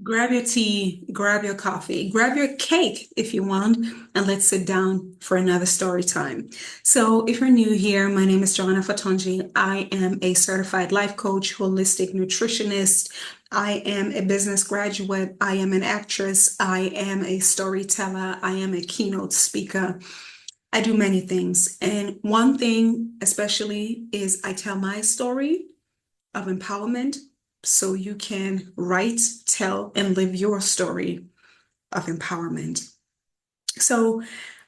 Grab your tea, grab your coffee, grab your cake if you want, and let's sit down for another story time. So, if you're new here, my name is Joanna Fatonji. I am a certified life coach, holistic nutritionist. I am a business graduate. I am an actress. I am a storyteller. I am a keynote speaker. I do many things. And one thing, especially, is I tell my story of empowerment so you can write, tell, and live your story of empowerment. So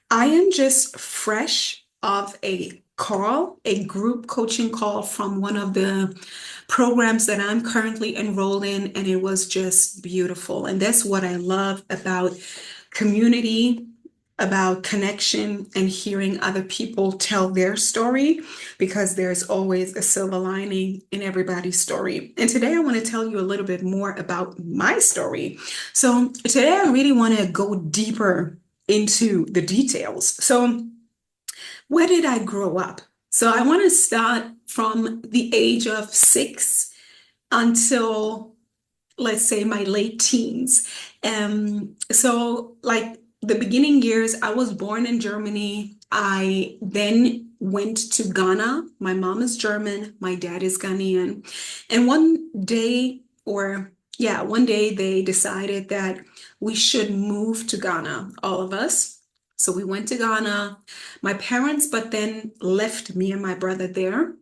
I am just fresh of a group coaching call from one of the programs that I'm currently enrolled in, and it was just beautiful. And that's what I love about community, about connection, and hearing other people tell their story, because there's always a silver lining in everybody's story. And today I want to tell you a little bit more about my story. So today I really want to go deeper into the details. So where did I grow up? So I want to start from the age of 6 until, let's say, my late teens. So like the beginning years, I was born in Germany. I then went to Ghana. My mom is German, my dad is Ghanaian. And one day they decided that we should move to Ghana, all of us. So we went to Ghana. My parents, but then left me and my brother there.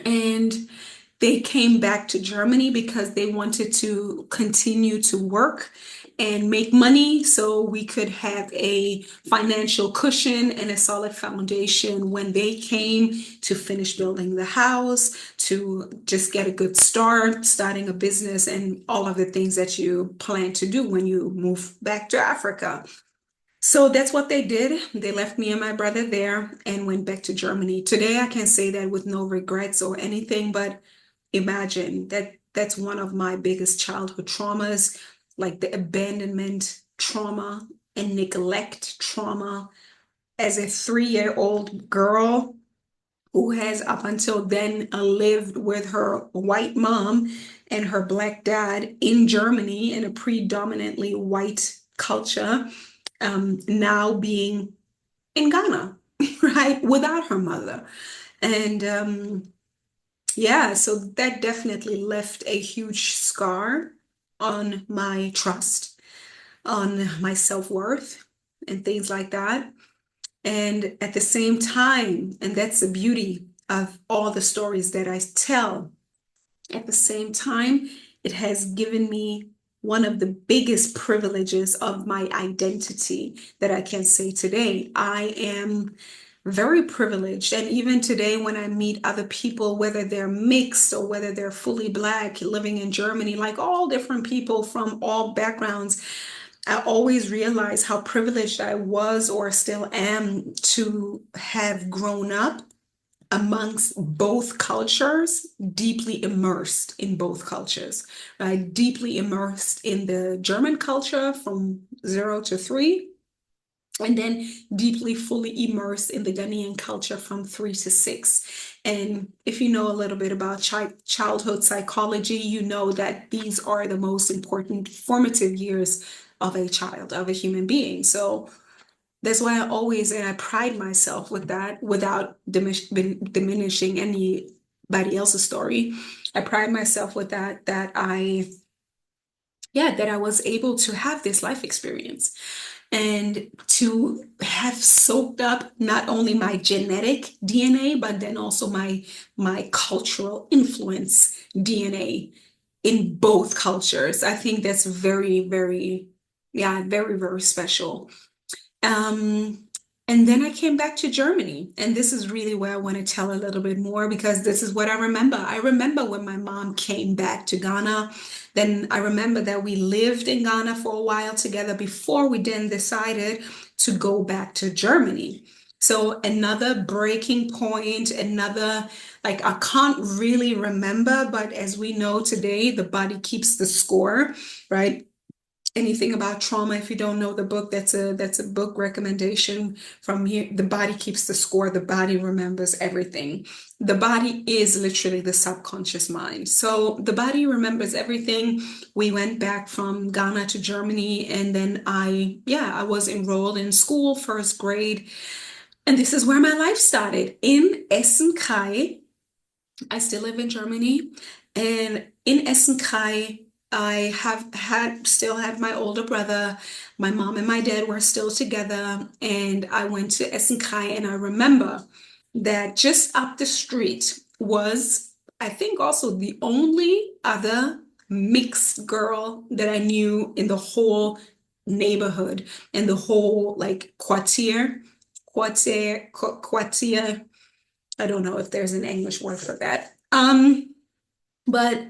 And they came back to Germany because they wanted to continue to work and make money so we could have a financial cushion and a solid foundation when they came to finish building the house, to just get a good start, starting a business, and all of the things that you plan to do when you move back to Africa. So that's what they did. They left me and my brother there and went back to Germany. Today, I can say that with no regrets or anything, but imagine that that's one of my biggest childhood traumas, like the abandonment trauma and neglect trauma as a 3-year-old girl who has up until then lived with her white mom and her black dad in Germany in a predominantly white culture, now being in Ghana, right, without her mother. And yeah, so that definitely left a huge scar on my trust, on my self-worth, and things like that. And at the same time, and that's the beauty of all the stories that I tell, at the same time, it has given me one of the biggest privileges of my identity that I can say today. I am very privileged. And even today, when I meet other people, whether they're mixed or whether they're fully Black living in Germany, like all different people from all backgrounds, I always realize how privileged I was or still am to have grown up amongst both cultures, deeply immersed in both cultures, right? Deeply immersed in the German culture from 0 to 3, and then deeply fully immersed in the Ghanaian culture from 3 to 6. And if you know a little bit about childhood psychology, you know that these are the most important formative years of a child, of a human being. So that's why I always, and I pride myself with that without diminishing anybody else's story. I pride myself with that I was able to have this life experience and to have soaked up not only my genetic DNA, but then also my cultural influence DNA in both cultures. I think that's very, very, yeah, very, very special. Um, and then I came back to Germany, and this is really where I want to tell a little bit more because this is what I remember. I remember when my mom came back to Ghana. Then I remember that we lived in Ghana for a while together before we then decided to go back to Germany. So another breaking point, another, like I can't really remember, but as we know today, the body keeps the score, right? anything about trauma. If you don't know the book, that's a book recommendation from here. The body keeps the score. The body remembers everything. The body is literally the subconscious mind. So the body remembers everything. We went back from Ghana to Germany, and then I was enrolled in school, first grade. And this is where my life started in Essen-Kai. I still live in Germany, and in Essen-Kai, I still have my older brother. My mom and my dad were still together, and I went to Essen-Kai, and I remember that just up the street was, I think, also the only other mixed girl that I knew in the whole neighborhood and the whole like quartier. I don't know if there's an English word for that. But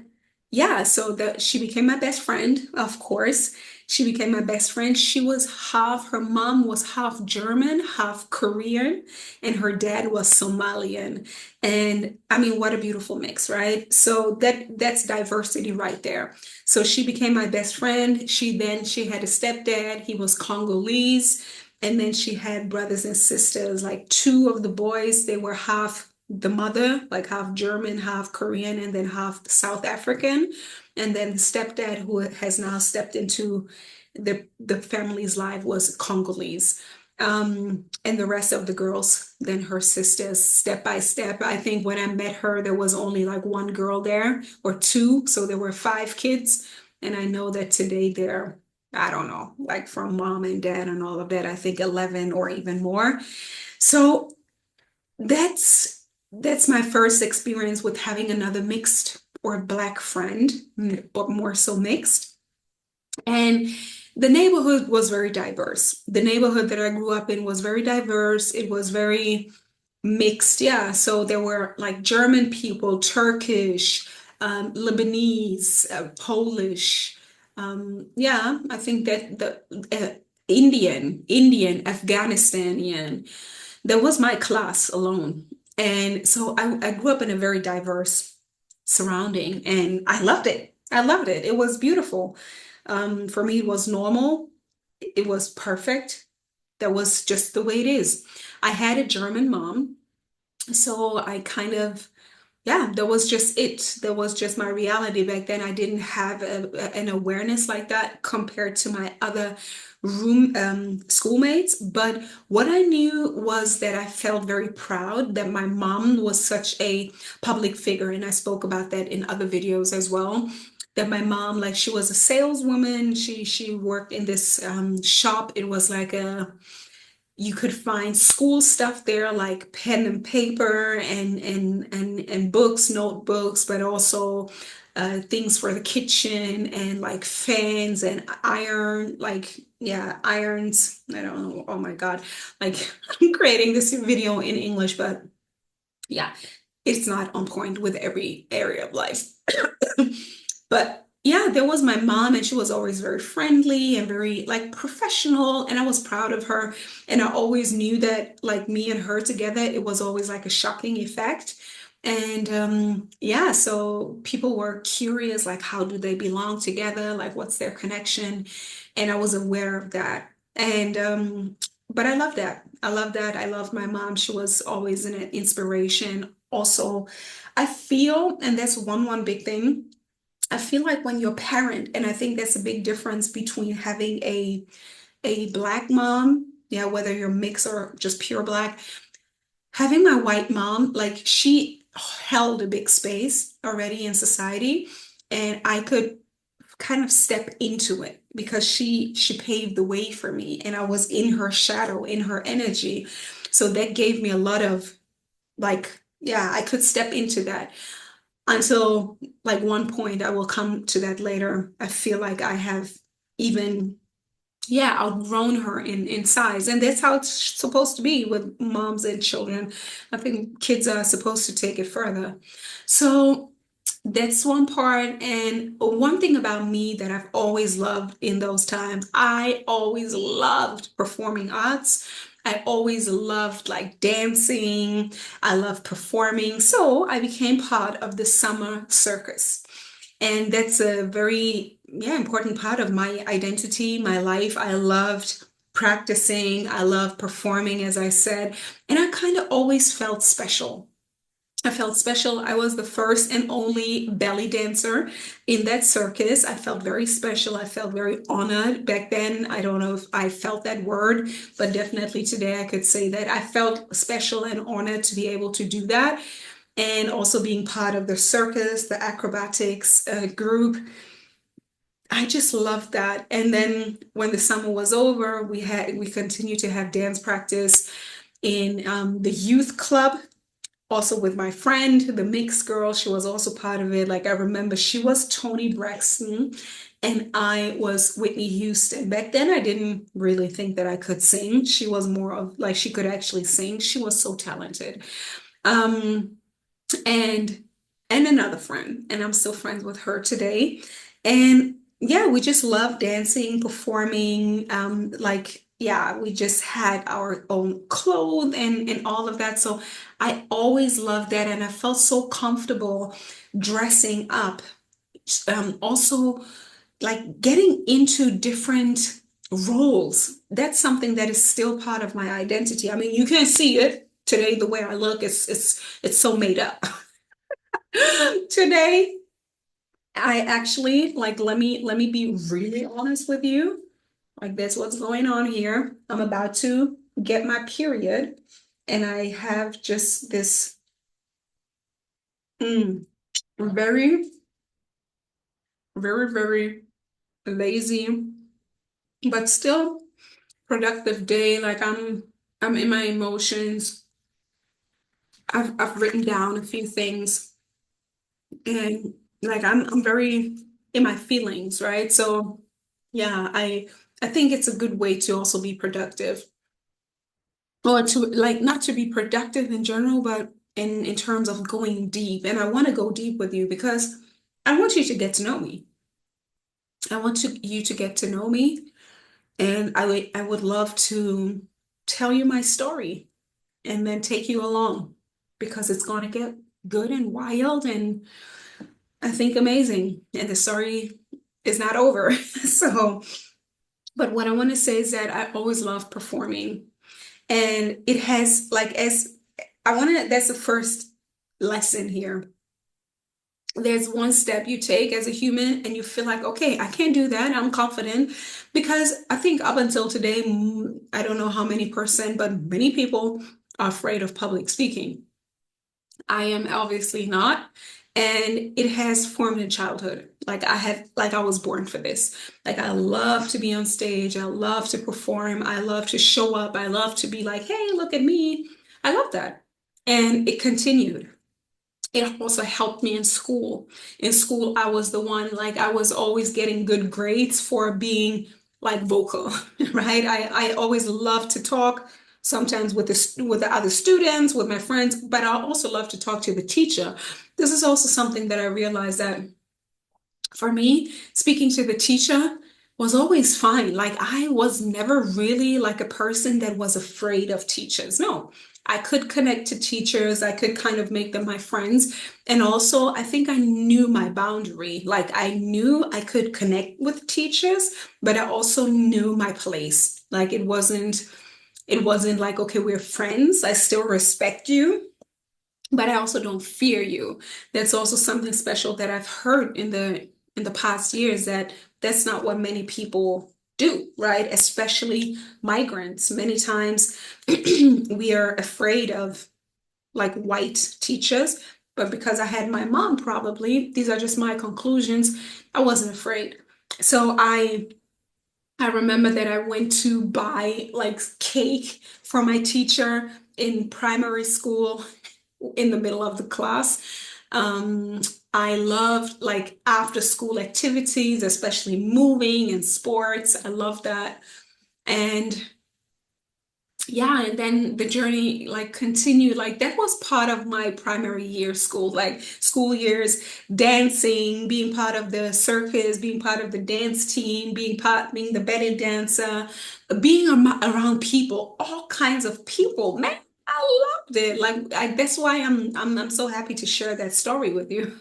yeah, so she became my best friend, of course. She became my best friend. Her mom was half German, half Korean, and her dad was Somalian. And I mean, what a beautiful mix, right? So that's diversity right there. So she became my best friend. She had a stepdad, he was Congolese. And then she had brothers and sisters, like two of the boys, they were half the mother, like half German, half Korean, and then half South African. And then the stepdad, who has now stepped into the family's life, was Congolese. And the rest of the girls, then her sisters, step by step. I think when I met her, there was only like one girl there or two. So there were five kids. And I know that today they're, I don't know, like from mom and dad and all of that, I think 11 or even more. So that's my first experience with having another mixed or black friend, but more so mixed. And the neighborhood was very diverse. The neighborhood that I grew up in was very diverse. It was very mixed, yeah. So there were like German people, Turkish, Lebanese, Polish. Yeah, I think that Indian, Afghanistanian. That was my class alone. And so I grew up in a very diverse surrounding, and I loved it. I loved it. It was beautiful. For me, it was normal. It was perfect. That was just the way it is. I had a German mom, so I kind of, yeah, that was just it. That was just my reality back then. I didn't have an awareness like that compared to my other schoolmates. But what I knew was that I felt very proud that my mom was such a public figure. And I spoke about that in other videos as well. That my mom, like, she was a saleswoman. She worked in this shop. It was like you could find school stuff there, like pen and paper and books, notebooks, but also things for the kitchen and like fans and iron, like, yeah, irons. I don't know. Oh my God. Like, I'm creating this video in English, but yeah, it's not on point with every area of life. But yeah, there was my mom, and she was always very friendly and very like professional, and I was proud of her. And I always knew that like me and her together, it was always like a shocking effect. And yeah, so people were curious, like how do they belong together? Like what's their connection? And I was aware of that. And but I love that. I love that. I loved my mom. She was always an inspiration. Also, I feel, and that's one big thing. I feel like when you're parent, and I think that's a big difference between having a black mom, yeah, whether you're mixed or just pure black, having my white mom, like she held a big space already in society, and I could kind of step into it because she paved the way for me, and I was in her shadow, in her energy. So that gave me a lot of like, yeah, I could step into that until like one point. I will come to that later. I feel like I have even, yeah, outgrown her in size, and that's how it's supposed to be with moms and children. I think kids are supposed to take it further. So that's one part. And one thing about me that I've always loved in those times, I always loved performing arts. I always loved like dancing. I love performing. So I became part of the summer circus. And that's a very, yeah, important part of my identity, my life. I loved practicing. I love performing, as I said, and I kind of always felt special. I felt special. I was the first and only belly dancer in that circus. I felt very special. I felt very honored back then. I don't know if I felt that word, but definitely today I could say that I felt special and honored to be able to do that. And also being part of the circus, the acrobatics group. I just loved that. And then when the summer was over, we continued to have dance practice in the youth club, also with my friend, the mixed girl. She was also part of it. Like I remember she was Toni Braxton and I was Whitney Houston. Back then I didn't really think that I could sing. She was more of like she could actually sing. She was so talented. Um, and another friend, and I'm still friends with her today. And yeah, we just love dancing, performing. Like yeah, we just had our own clothes and all of that. So I always loved that, and I felt so comfortable dressing up. Also, like getting into different roles. That's something that is still part of my identity. I mean, you can see it today. The way I look, it's so made up. Today, I actually like let me be really honest with you. Like that's what's going on here. I'm about to get my period and I have just this mm, very, very, very lazy, but still productive day. Like I'm in my emotions. I've written down a few things and like I'm very in my feelings, right? So yeah, I think it's a good way to also be productive or to like not to be productive in general, but in terms of going deep. And I want to go deep with you because I want you to get to know me. I want you to get to know me, and I would love to tell you my story and then take you along because it's going to get good and wild and I think amazing. And the story is not over. So, but what I want to say is that I always love performing. And it has like as I want to that's the first lesson here. There's one step you take as a human and you feel like, okay, I can do that. I'm confident because I think up until today, I don't know how many percent, but many people are afraid of public speaking. I am obviously not. And it has formed in childhood. Like I was born for this. Like I love to be on stage. I love to perform. I love to show up. I love to be like, hey, look at me. I love that. And it continued. It also helped me in school. In school, I was the one, like I was always getting good grades for being like vocal, right? I always loved to talk, sometimes with the other students, with my friends, but I also love to talk to the teacher. This is also something that I realized that for me, speaking to the teacher was always fine. Like I was never really like a person that was afraid of teachers. No, I could connect to teachers. I could kind of make them my friends. And also, I think I knew my boundary. Like I knew I could connect with teachers, but I also knew my place. Like it wasn't like, okay, we're friends. I still respect you, but I also don't fear you. That's also something special that I've heard in the past years that that's not what many people do, right? Especially migrants. Many times we are afraid of like white teachers, but because I had my mom probably, these are just my conclusions, I wasn't afraid. So I remember that I went to buy like cake for my teacher in primary school in the middle of the class. Um, I loved like after school activities, especially moving and sports. I love that. And yeah, and then the journey like continued. Like that was part of my primary year school, like school years, dancing, being part of the circus, being part of the dance team, being the belly dancer, being around people, all kinds of people. Man, I loved it. Like that's why I'm so happy to share that story with you.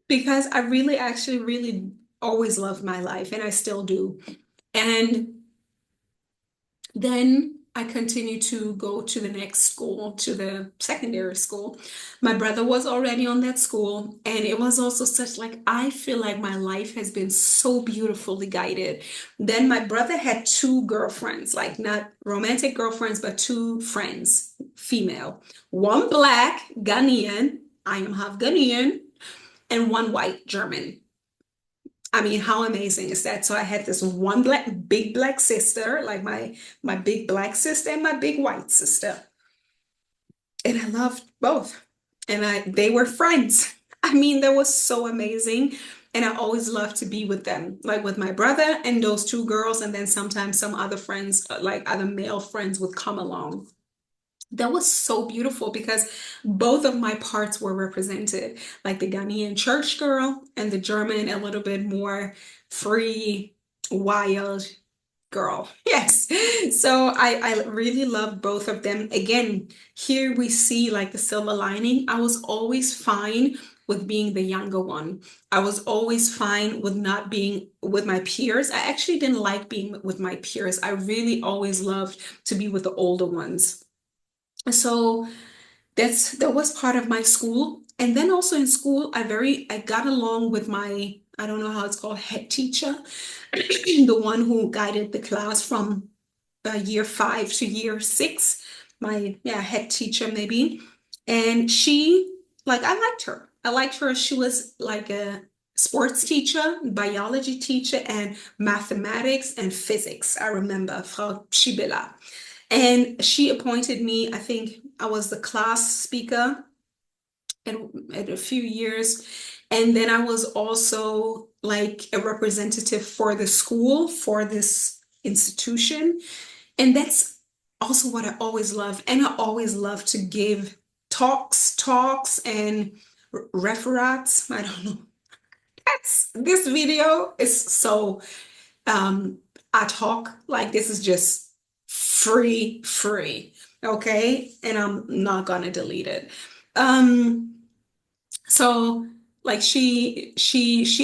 because I really actually really always loved my life and I still do. And then I continued to go to the next school, to the secondary school. My brother was already on that school, and it was also such like I feel like my life has been so beautifully guided. Then my brother had two girlfriends, like not romantic girlfriends, but two friends, female. One black Ghanaian, I am half Ghanaian, and one white German. I mean, how amazing is that? So I had this one big black sister, like my big black sister and my big white sister. And I loved both. And they were friends. I mean, that was so amazing. And I always loved to be with them, like with my brother and those two girls. And then sometimes some other friends, like other male friends would come along. That was so beautiful because both of my parts were represented, like the Ghanaian church girl and the German, a little bit more free, wild girl. Yes. So I really love both of them. Again, here we see like the silver lining. I was always fine with being the younger one. I was always fine with not being with my peers. I actually didn't like being with my peers. I really always loved to be with the older ones. So that was part of my school. And then also in school, I got along with my, I don't know how it's called, head teacher, the one who guided the class from year 5 to year 6, my yeah, head teacher maybe. And she, like, I liked her. I liked her. She was like a sports teacher, biology teacher, and mathematics and physics. I remember Frau Schibela. And she appointed me, I think I was the class speaker at a few years. And then I was also like a representative for the school, for this institution. And that's also what I always love. And I always love to give talks and referats. I don't know. This video is so um ad hoc. Like this is just free. Okay. And I'm not gonna delete it. Um, so like she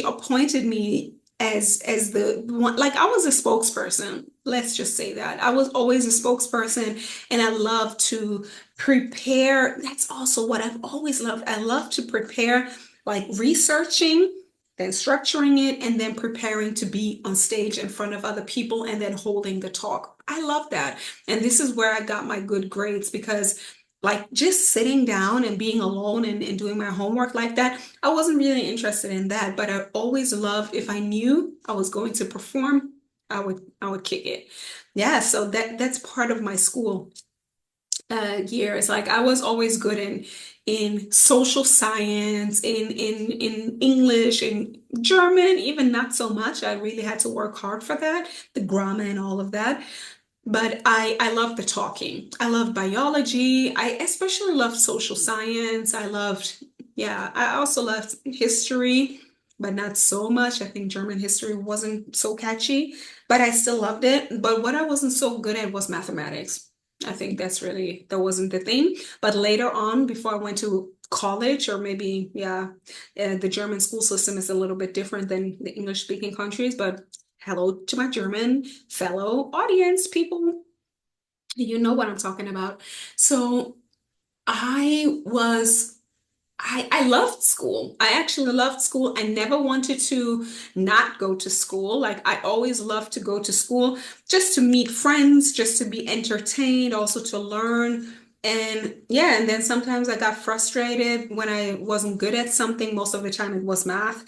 appointed me as the one, like I was a spokesperson. Let's just say that. I was always a spokesperson and I love to prepare. That's also what I've always loved. I love to prepare, like researching, then structuring it, and then preparing to be on stage in front of other people and then holding the talk. I love that. And this is where I got my good grades because like just sitting down and being alone and doing my homework like that, I wasn't really interested in that, but I always loved if I knew I was going to perform, I would kick it. Yeah, so that's part of my school years. Like I was always good in social science, in English, in German, even not so much. I really had to work hard for that, the grammar and all of that. But I love the talking. I love biology. I especially loved social science. I loved, yeah, I also loved history, but not so much. I think German history wasn't so catchy, but I still loved it. But what I wasn't so good at was mathematics. I think that wasn't the thing. But later on, before I went to college, or maybe, yeah, the German school system is a little bit different than the English speaking countries, but hello to my German fellow audience, people. You know what I'm talking about. So I was, I loved school. I actually loved school. I never wanted to not go to school. Like I always loved to go to school just to meet friends, just to be entertained, also to learn. And yeah, and then sometimes I got frustrated when I wasn't good at something. Most of the time it was math.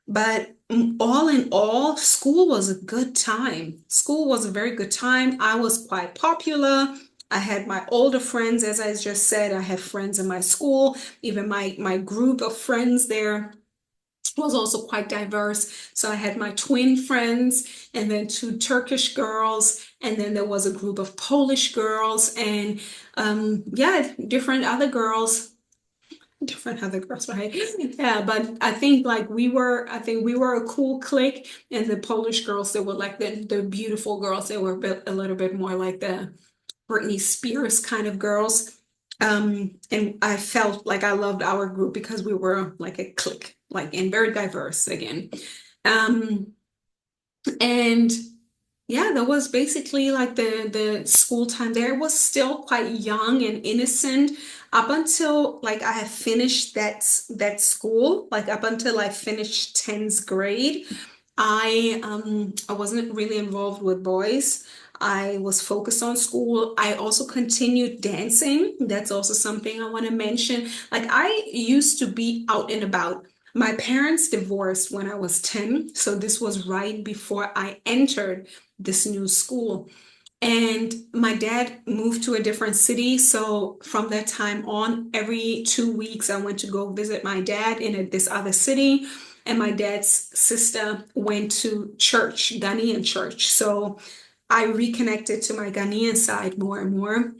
But all in all, school was a good time. School was a very good time. I was quite popular. I had my older friends, as I just said, I had friends in my school. Even my group of friends there was also quite diverse. So I had my twin friends and then two Turkish girls, and then there was a group of Polish girls and yeah, different other girls, right? Yeah, but I think we were a cool clique, and the Polish girls, they were like the beautiful girls. They were a little bit more like the Britney Spears kind of girls. And I felt like I loved our group because we were like a clique. like, and very diverse again. Um, and yeah, that was basically like the school time there. It was still quite young and innocent up until like I had finished that school, like up until I finished 10th grade. I wasn't really involved with boys. I was focused on school. I also continued dancing. That's also something I want to mention. Like I used to be out and about. My parents divorced when I was 10, so this was right before I entered this new school. And my dad moved to a different city. So from that time on, every 2 weeks, I went to go visit my dad in this other city. And my dad's sister went to church, Ghanaian church. So I reconnected to my Ghanaian side more and more.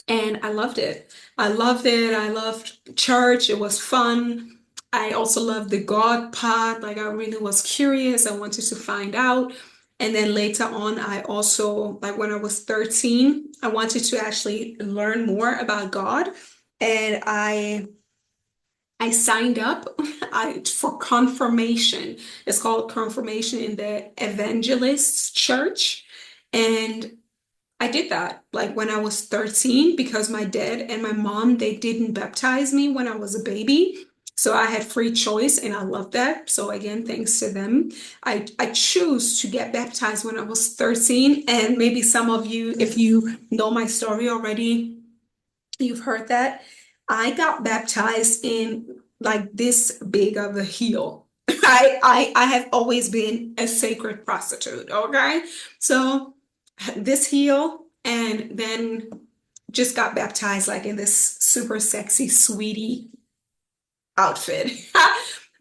And I loved it. I loved it. I loved church. It was fun. I also loved the God part. Like I really was curious. I wanted to find out. And then later on, I also, like when I was 13, I wanted to actually learn more about God. And I signed up for confirmation. It's called confirmation in the Evangelists Church. And I did that like when I was 13 because my dad and my mom, they didn't baptize me when I was a baby. So I had free choice and I love that. So again, thanks to them. I choose to get baptized when I was 13. And maybe some of you, if you know my story already, you've heard that. I got baptized in like this big of a heel. I have always been a sacred prostitute, okay? So this heel and then just got baptized like in this super sexy sweetie outfit.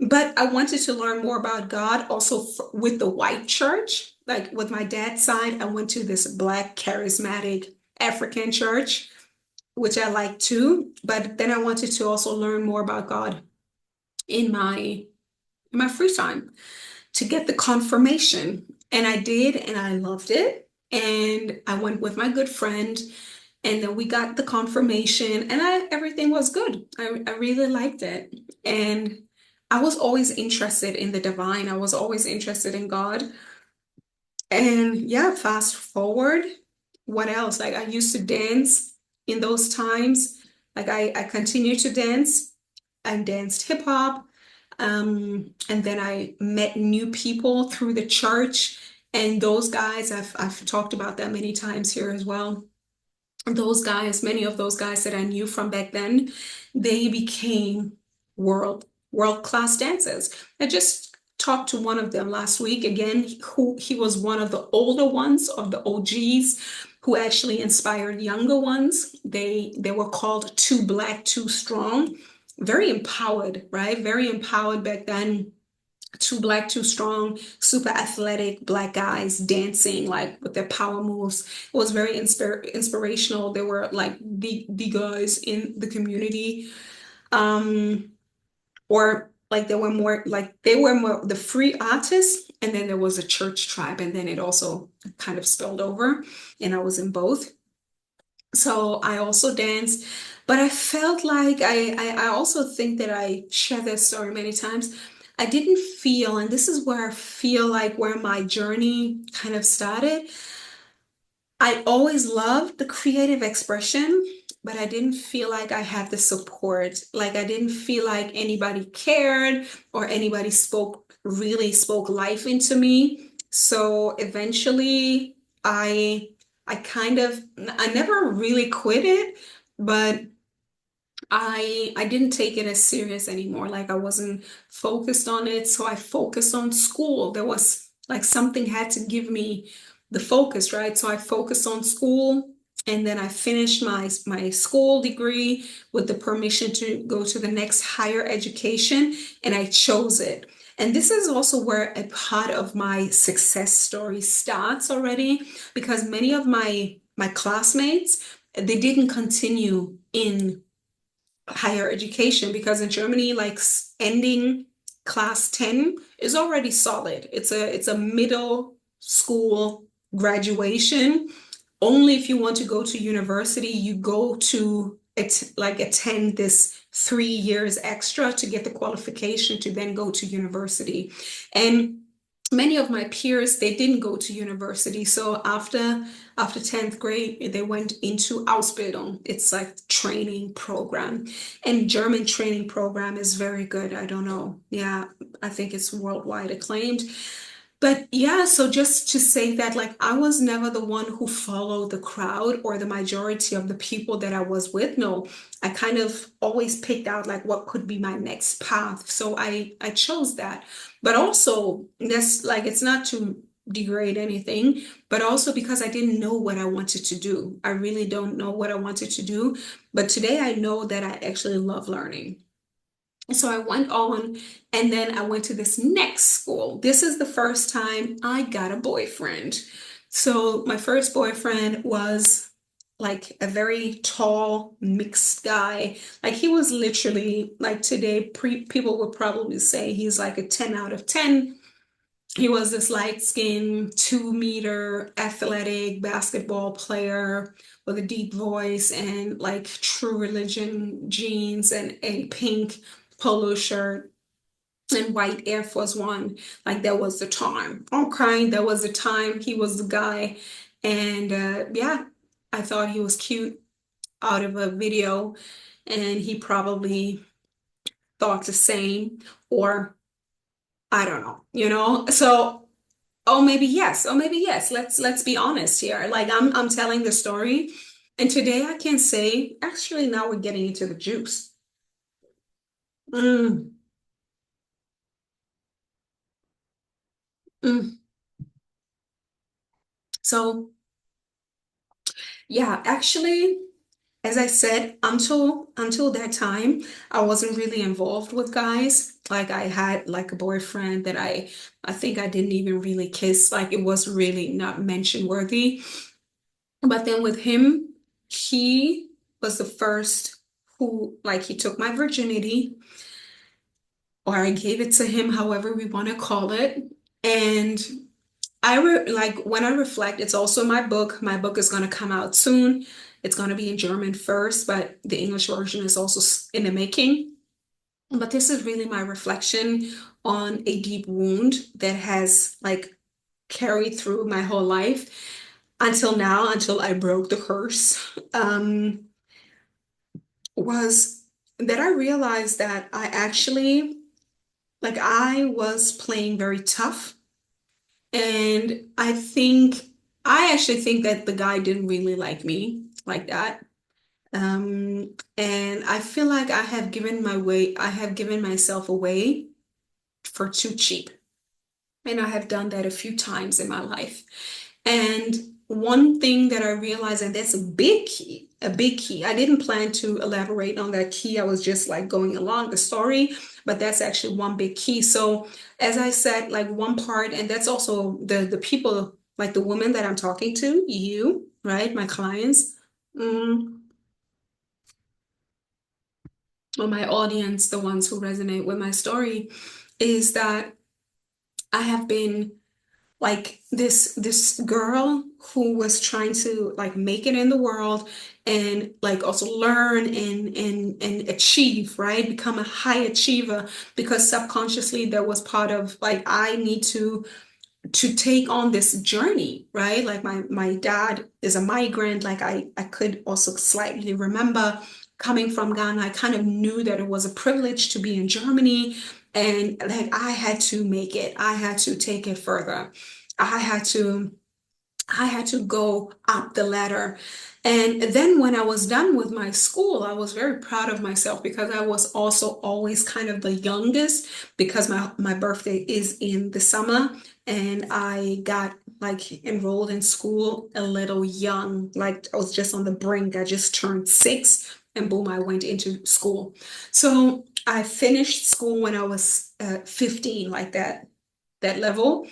But I wanted to learn more about God also with the white church. Like with my dad's side, I went to this black charismatic African church, which I like too. But then I wanted to also learn more about God in my free time to get the confirmation. And I did, and I loved it. And I went with my good friend, and then we got the confirmation, and everything was good. I really liked it. And I was always interested in the divine. I was always interested in God. And yeah, fast forward, what else? Like I used to dance in those times. Like I continued to dance and danced hip hop. And then I met new people through the church. And those guys, I've talked about that many times here as well. Those guys, many of those guys that I knew from back then, they became world class dancers. I just talked to one of them last week again, who he was one of the older ones of the OGs who actually inspired younger ones. They were called Too Black, Too Strong. Very empowered, right? Very empowered back then. Too Black, Too Strong, super athletic black guys dancing like with their power moves. It was very inspirational. They were like the guys in the community. Um, or like they were more the free artists, and then there was a church tribe, and then it also kind of spilled over, and I was in both. So I also danced, but I felt like I also think that I shared that story many times. I didn't feel, and this is where I feel like where my journey kind of started. I always loved the creative expression, but I didn't feel like I had the support. Like I didn't feel like anybody cared or anybody really spoke life into me. So eventually I never really quit it, but I didn't take it as serious anymore. Like I wasn't focused on it, so I focused on school. There was like something had to give me the focus, right? So I focused on school, and then I finished my school degree with the permission to go to the next higher education, and I chose it. And this is also where a part of my success story starts already, because many of my classmates, they didn't continue in higher education, because in Germany, like ending class 10 is already solid. It's a middle school graduation. Only if you want to go to university, you go to like attend this 3 years extra to get the qualification to then go to university. And many of my peers, they didn't go to university. So after 10th grade, they went into Ausbildung. It's like training program. And German training program is very good. I don't know. Yeah, I think it's worldwide acclaimed. But yeah, so just to say that, like, I was never the one who followed the crowd or the majority of the people that I was with. No, I kind of always picked out like what could be my next path. So I chose that. But also, that's like, it's not to degrade anything, but also because I didn't know what I wanted to do. I really don't know what I wanted to do. But today I know that I actually love learning. So I went on and then I went to this next school. This is the first time I got a boyfriend. So my first boyfriend was like a very tall, mixed guy. Like he was literally like today, people would probably say he's like a 10 out of 10. He was this light-skinned, 2 meter athletic basketball player with a deep voice and like True Religion jeans and a pink polo shirt and white Air Force One. Like that was the time. Okay, that was the time. He was the guy. And yeah, I thought he was cute out of a video, and he probably thought the same, or I don't know, you know? So oh, maybe yes. Oh, maybe yes. Let's be honest here. Like I'm telling the story, and today I can say, actually, now we're getting into the juice. Mm, mm. So yeah, actually, as I said, until that time, I wasn't really involved with guys. Like I had like a boyfriend that I think I didn't even really kiss. Like it was really not mention worthy. But then with him, he was the first who, like, he took my virginity, or I gave it to him, however we want to call it. And like when I reflect, it's also my book. My book is going to come out soon. It's going to be in German first, but the English version is also in the making. But this is really my reflection on a deep wound that has like carried through my whole life until now, until I broke the curse. Was that I realized that I actually, like, I was playing very tough. And I actually think that the guy didn't really like me like that. And I feel like I have given myself away for too cheap. And I have done that a few times in my life. And one thing that I realized, and that's a big key. I didn't plan to elaborate on that key. I was just like going along the story, but that's actually one big key. So as I said, like one part, and that's also the people, like the women that I'm talking to, you, right? My clients, mm, or my audience, the ones who resonate with my story, is that I have been like this girl who was trying to like make it in the world and like also learn and achieve, right? Become a high achiever, because subconsciously there was part of like I need to take on this journey, right? Like my dad is a migrant. Like I could also slightly remember coming from Ghana. I kind of knew that it was a privilege to be in Germany, and like I had to make it. I had to take it further. I had to I had to go up the ladder. And then when I was done with my school, I was very proud of myself because I was also always kind of the youngest, because my birthday is in the summer, and I got like enrolled in school a little young. Like I was just on the brink. I just turned 6 and boom, I went into school. So I finished school when I was 15, like that level.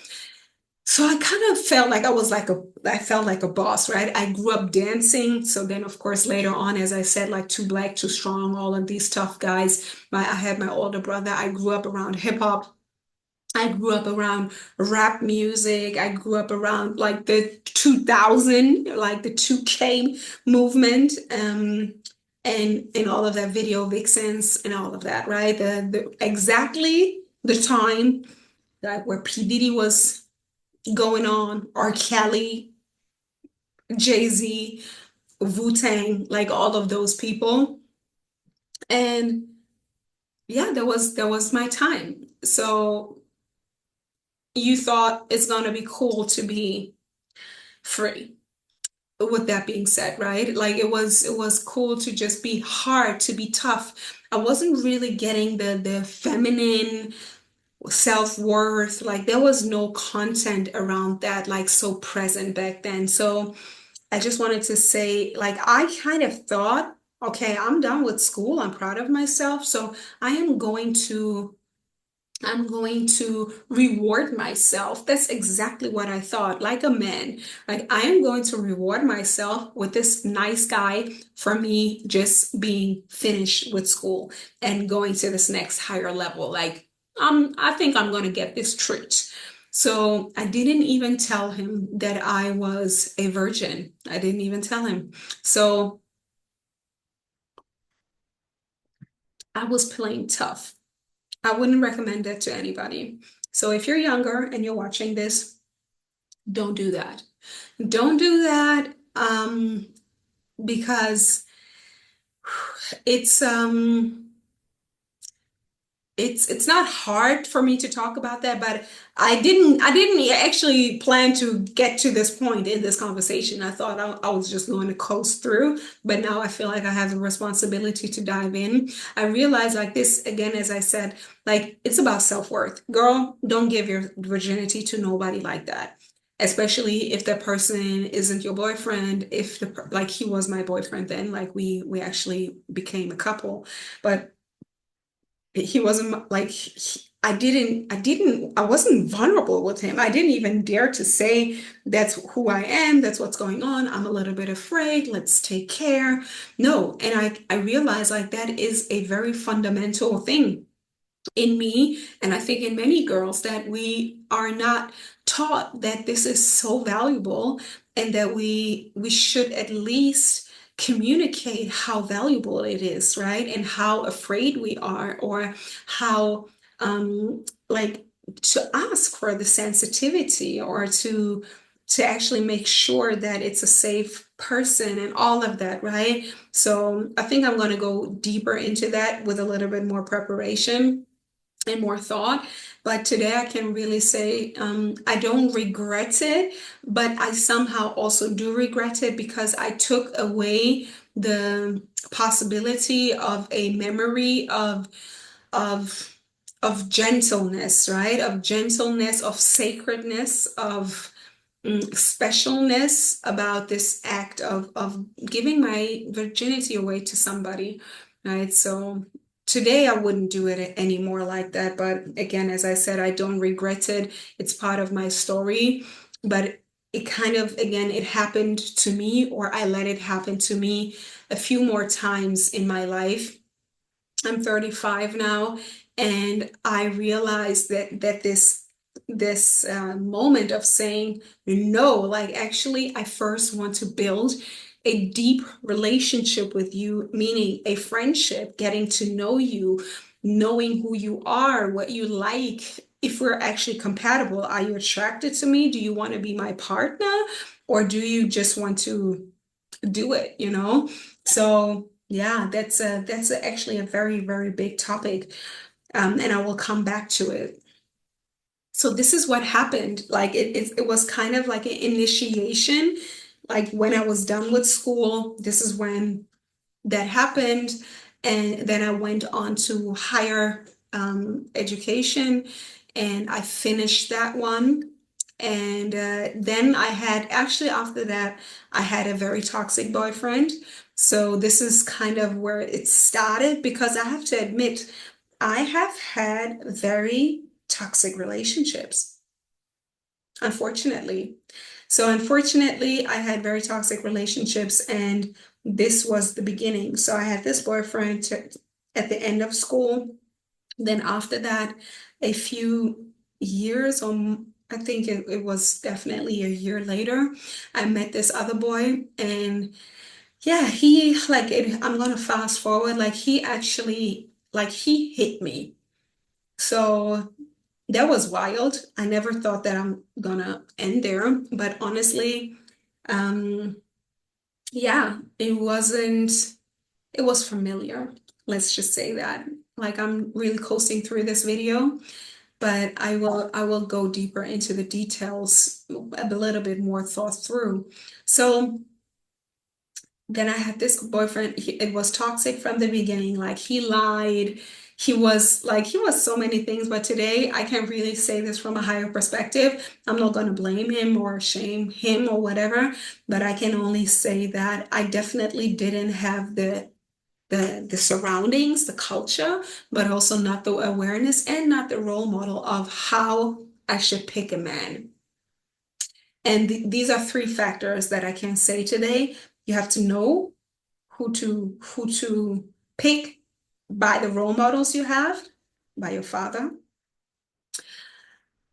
So I kind of felt like I felt like a boss, right? I grew up dancing. So then, of course, later on, as I said, like Too Black, Too Strong, all of these tough guys. I had my older brother. I grew up around hip hop. I grew up around rap music. I grew up around like the 2000, like the 2K movement. and all of that, video vixens and all of that, right? The exactly the time that where P. Diddy was going on, R. Kelly, Jay-Z, Wu-Tang, like all of those people. And yeah, that was my time. So you thought it's gonna be cool to be free. With that being said, right? Like it was cool to just be hard, to be tough. I wasn't really getting the feminine self-worth. Like there was no content around that like so present back then. So I just wanted to say, like, I kind of thought, okay, I'm done with school. I'm proud of myself. So I am going to I'm going to reward myself. That's exactly what I thought. Like a man, like I am going to reward myself with this nice guy for me just being finished with school and going to this next higher level. Like, I think I'm going to get this treat. So I didn't even tell him that I was a virgin. I didn't even tell him. So I was playing tough. I wouldn't recommend that to anybody. So if you're younger and you're watching this, don't do that. Don't do that because it's it's not hard for me to talk about that, but I didn't actually plan to get to this point in this conversation. I thought I was just going to coast through, but now I feel like I have the responsibility to dive in. I realize like this again, as I said, like it's about self-worth. Girl, don't give your virginity to nobody like that. Especially if the person isn't your boyfriend, if like he was my boyfriend then, like we actually became a couple. But he wasn't like I wasn't vulnerable with him. I didn't even dare to say that's who I am, that's what's going on. I'm a little bit afraid. Let's take care. No, and I realized like that is a very fundamental thing in me, and I think in many girls, that we are not taught that this is so valuable and that we should at least communicate how valuable it is, right? And how afraid we are, or how like to ask for the sensitivity, or to actually make sure that it's a safe person and all of that, right? So I think I'm going to go deeper into that with a little bit more preparation and more thought. But today I can really say I don't regret it, but I somehow also do regret it because I took away the possibility of a memory of of gentleness, right? Of gentleness, of sacredness, of specialness about this act of giving my virginity away to somebody, right? So today I wouldn't do it anymore like that. But again, as I said, I don't regret it. It's part of my story. But it kind of, again, it happened to me, or I let it happen to me a few more times in my life. I'm 35 now, and I realized that this moment of saying no, like actually, I first want to build a deep relationship with you, meaning a friendship, getting to know you, knowing who you are, what you like. If we're actually compatible, are you attracted to me? Do you want to be my partner? Or do you just want to do it, you know? So yeah, actually a very, very big topic. And I will come back to it. So this is what happened. Like it was kind of like an initiation. Like when I was done with school, this is when that happened. And then I went on to higher education, and I finished that one. And then I had, actually, after that, I had a very toxic boyfriend. So this is kind of where it started, because I have to admit, I have had very toxic relationships, unfortunately. So unfortunately, I had very toxic relationships, and this was the beginning. So I had this boyfriend at the end of school. Then after that, a few years, or I think it was definitely a year later, I met this other boy, and yeah, he like it, I'm gonna fast forward. Like he actually like he hit me. So that was wild. I never thought that I'm gonna end there, but honestly, um, yeah, it was familiar. Let's just say that. Like I'm really coasting through this video, but I will go deeper into the details a little bit more thought through. So then I had this boyfriend. It was toxic from the beginning. Like he lied. He was so many things. But today I can really say this from a higher perspective. I'm not going to blame him or shame him or whatever, but I can only say that I definitely didn't have the surroundings, the culture, but also not the awareness and not the role model of how I should pick a man. And these are three factors that I can say today. You have to know who to pick by the role models you have, by your father,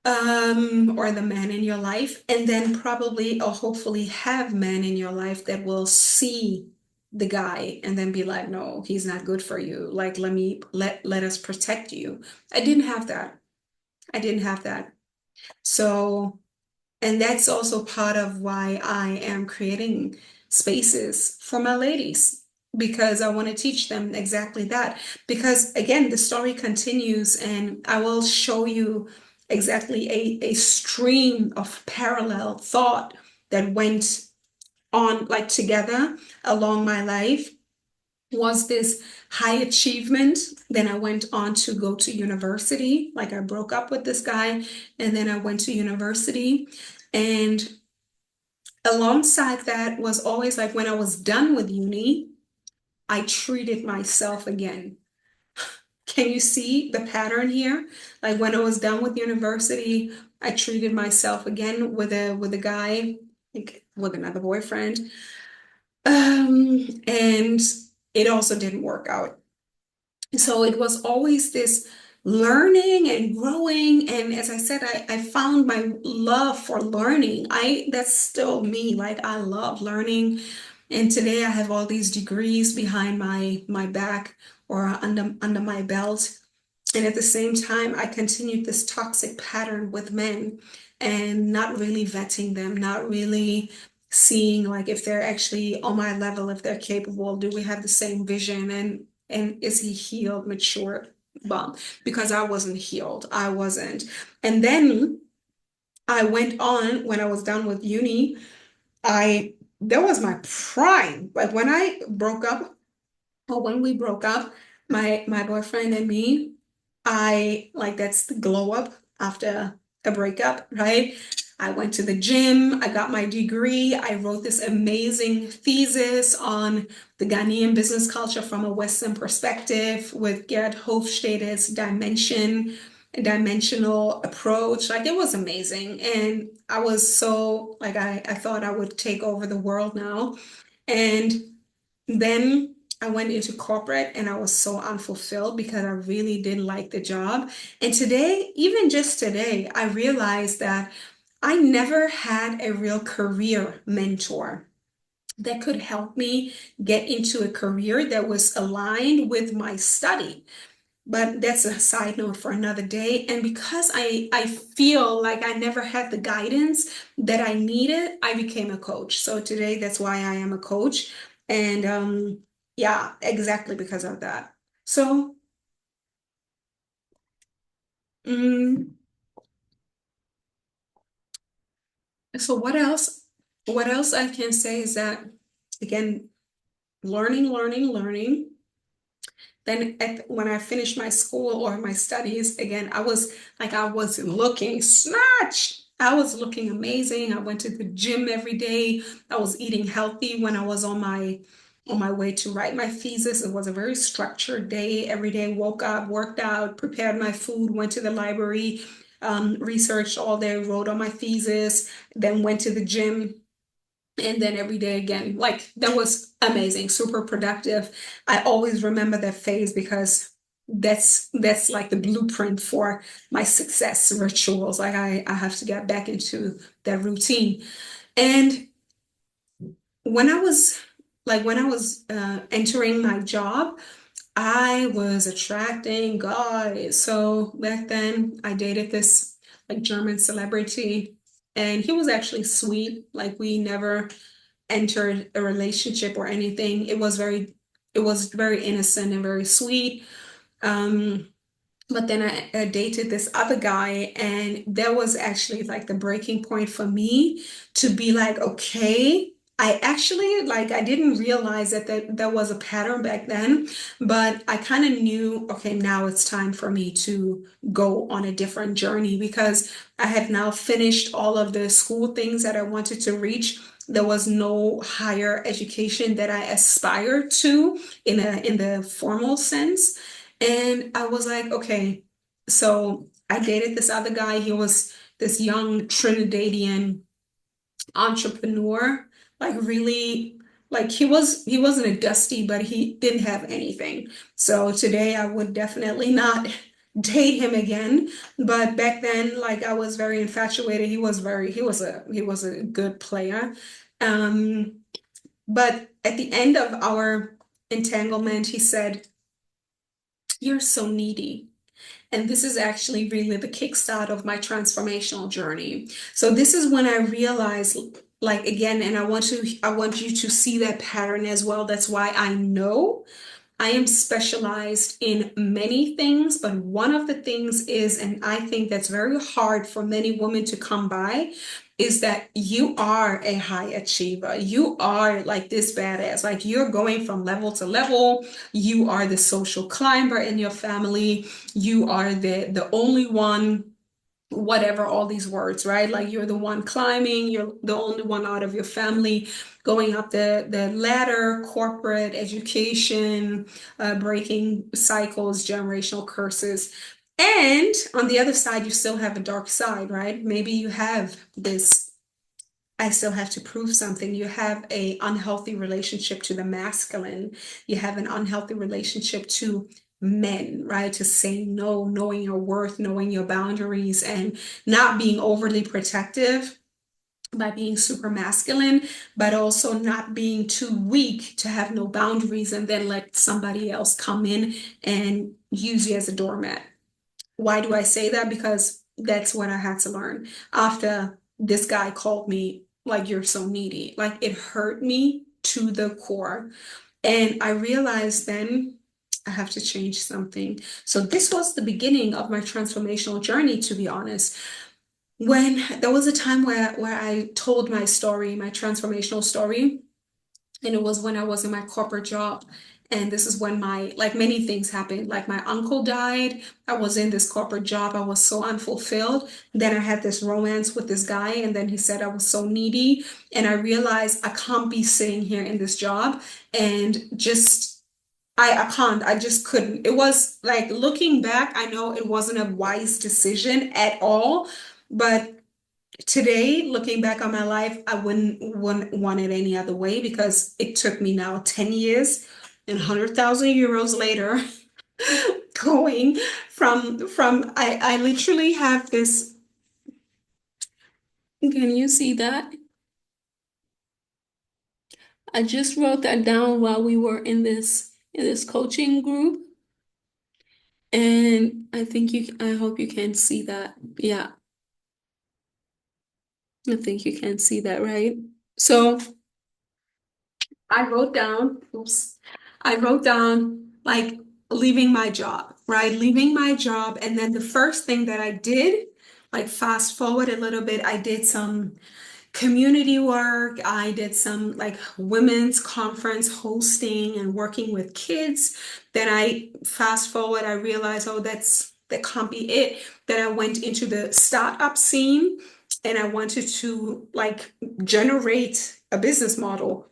or the man in your life, and then probably or hopefully have men in your life that will see the guy and then be like, no, he's not good for you. Like, let us protect you. I didn't have that. I didn't have that. So and that's also part of why I am creating spaces for my ladies, because I want to teach them exactly that. Because again, the story continues, and I will show you exactly a stream of parallel thought that went on like together along my life. Was this high achievement? Then I went on to go to university. Like I broke up with this guy, and then I went to university. And alongside that was always like when I was done with uni, I treated myself again. Can you see the pattern here? Like when I was done with university, I treated myself again with a guy, like with another boyfriend. And it also didn't work out. So it was always this learning and growing. And as I said, I found my love for learning. That's still me. Like I love learning. And today I have all these degrees behind my back or under my belt. And at the same time, I continued this toxic pattern with men and not really vetting them, not really seeing like if they're actually on my level, if they're capable, do we have the same vision, and is he healed, mature? Well, because I wasn't healed, I wasn't. And then I went on when I was done with uni. I That was my prime. Like when I broke up, or when we broke up, my boyfriend and me, I like that's the glow up after a breakup, right? I went to the gym, I got my degree, I wrote this amazing thesis on the Ghanaian business culture from a Western perspective with Gerd Hofstede's dimensional approach. Like it was amazing. And I was so like I thought I would take over the world now. And then I went into corporate and I was so unfulfilled because I really didn't like the job. And today, even just today, I realized that I never had a real career mentor that could help me get into a career that was aligned with my study. But that's a side note for another day. And because I feel like I never had the guidance that I needed, I became a coach. So today, that's why I am a coach. And yeah, exactly because of that. So, mm, so what else? What else I can say is that again, learning. Then when I finished my school or my studies, again, I was looking snatched. I was looking amazing. I went to the gym every day. I was eating healthy when I was on my way to write my thesis. It was a very structured day. Every day, woke up, worked out, prepared my food, went to the library, researched all day, wrote on my thesis, then went to the gym, and then every day again. Like that was amazing, super productive. I always remember that phase because that's like the blueprint for my success rituals. Like I have to get back into that routine. And when I was like when I was entering my job, I was attracting guys. So back then I dated this like German celebrity, and he was actually sweet. Like we never entered a relationship or anything. It was very innocent and very sweet. Um, but then I dated this other guy, and that was actually like the breaking point for me to be like, okay, I actually like I didn't realize that was a pattern back then, but I kind of knew, okay, now it's time for me to go on a different journey because I have now finished all of the school things that I wanted to reach. There was no higher education that I aspired to in the formal sense. And I was like, okay, so I dated this other guy. He was this young Trinidadian entrepreneur, like really, like he wasn't a dusty, but he didn't have anything. So today I would definitely not date him again. But back then, like I was very infatuated. He was a good player. Um, but at the end of our entanglement, he said, "You're so needy." And this is actually really the kickstart of my transformational journey. So this is when I realized, like again, and I want you to see that pattern as well. That's why I know I am specialized in many things, but one of the things is, and I think that's very hard for many women to come by, is that you are a high achiever. You are like this badass. Like you're going from level to level. You are the social climber in your family. You are the only one, whatever all these words, right? Like you're the one climbing, you're the only one out of your family going up the ladder, corporate education, breaking cycles, generational curses. And on the other side, you still have a dark side, right? Maybe you have this, I still have to prove something. You have a unhealthy relationship to the masculine. You have an unhealthy relationship to men, right? To say no, knowing your worth, knowing your boundaries, and not being overly protective by being super masculine, but also not being too weak to have no boundaries and then let somebody else come in and use you as a doormat. Why do I say that? Because that's what I had to learn after this guy called me like you're so needy. Like it hurt me to the core. And I realized then I have to change something. So this was the beginning of my transformational journey, to be honest. When there was a time where I told my story, my transformational story, and it was when I was in my corporate job. And this is when like many things happened. Like my uncle died. I was in this corporate job. I was so unfulfilled. Then I had this romance with this guy. And then he said I was so needy. And I realized I can't be sitting here in this job and just, I can't, I just couldn't. It was like looking back, I know it wasn't a wise decision at all. But today, looking back on my life, I wouldn't want it any other way because it took me now 10 years and 100,000 euros later going I literally have this. Can you see that? I just wrote that down while we were in this coaching group, and I hope you can see that. Yeah, I think you can see that, right? So I wrote down, oops, I wrote down like leaving my job, right? Leaving my job. And then the first thing that I did, like fast forward a little bit, I did some community work. I did some like women's conference hosting and working with kids. Then I fast forward, I realized, oh, that can't be it. Then I went into the startup scene and I wanted to like generate a business model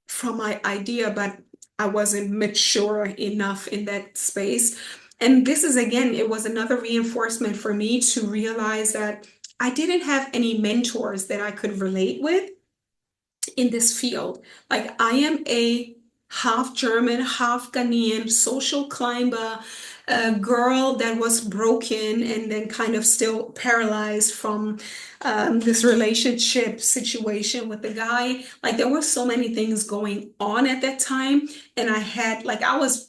from my idea, but I wasn't mature enough in that space. And this is again, it was another reinforcement for me to realize that I didn't have any mentors that I could relate with in this field. Like I am a half German, half Ghanaian social climber, a girl that was broken and then kind of still paralyzed from this relationship situation with the guy. Like there were so many things going on at that time, and I was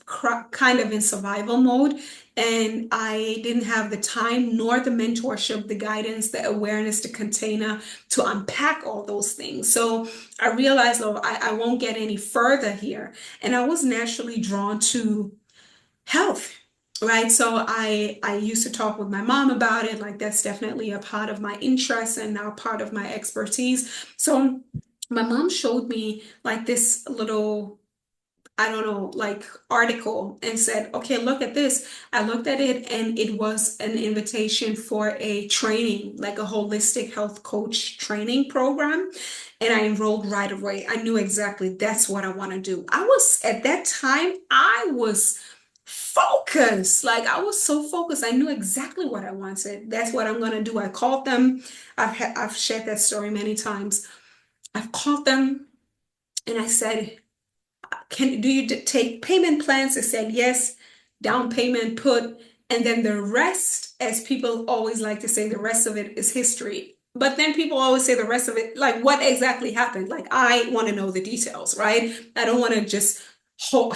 kind of in survival mode, and I didn't have the time nor the mentorship, the guidance, the awareness, the container to unpack all those things. So I realized, oh, I won't get any further here. And I was naturally drawn to health, right? So I used to talk with my mom about it. Like that's definitely a part of my interest and now part of my expertise. So my mom showed me like this little, I don't know, like article and said, okay, look at this. I looked at it and it was an invitation for a training, like a holistic health coach training program. And I enrolled right away. I knew exactly that's what I want to do. At that time, I was focused. Like I was so focused. I knew exactly what I wanted. That's what I'm going to do. I called them. I've shared that story many times. I've called them and I said, do you take payment plans? They said yes, down payment put, and then the rest, as people always like to say, the rest of it is history. But then people always say the rest of it, like what exactly happened? Like I want to know the details, right? I don't want to just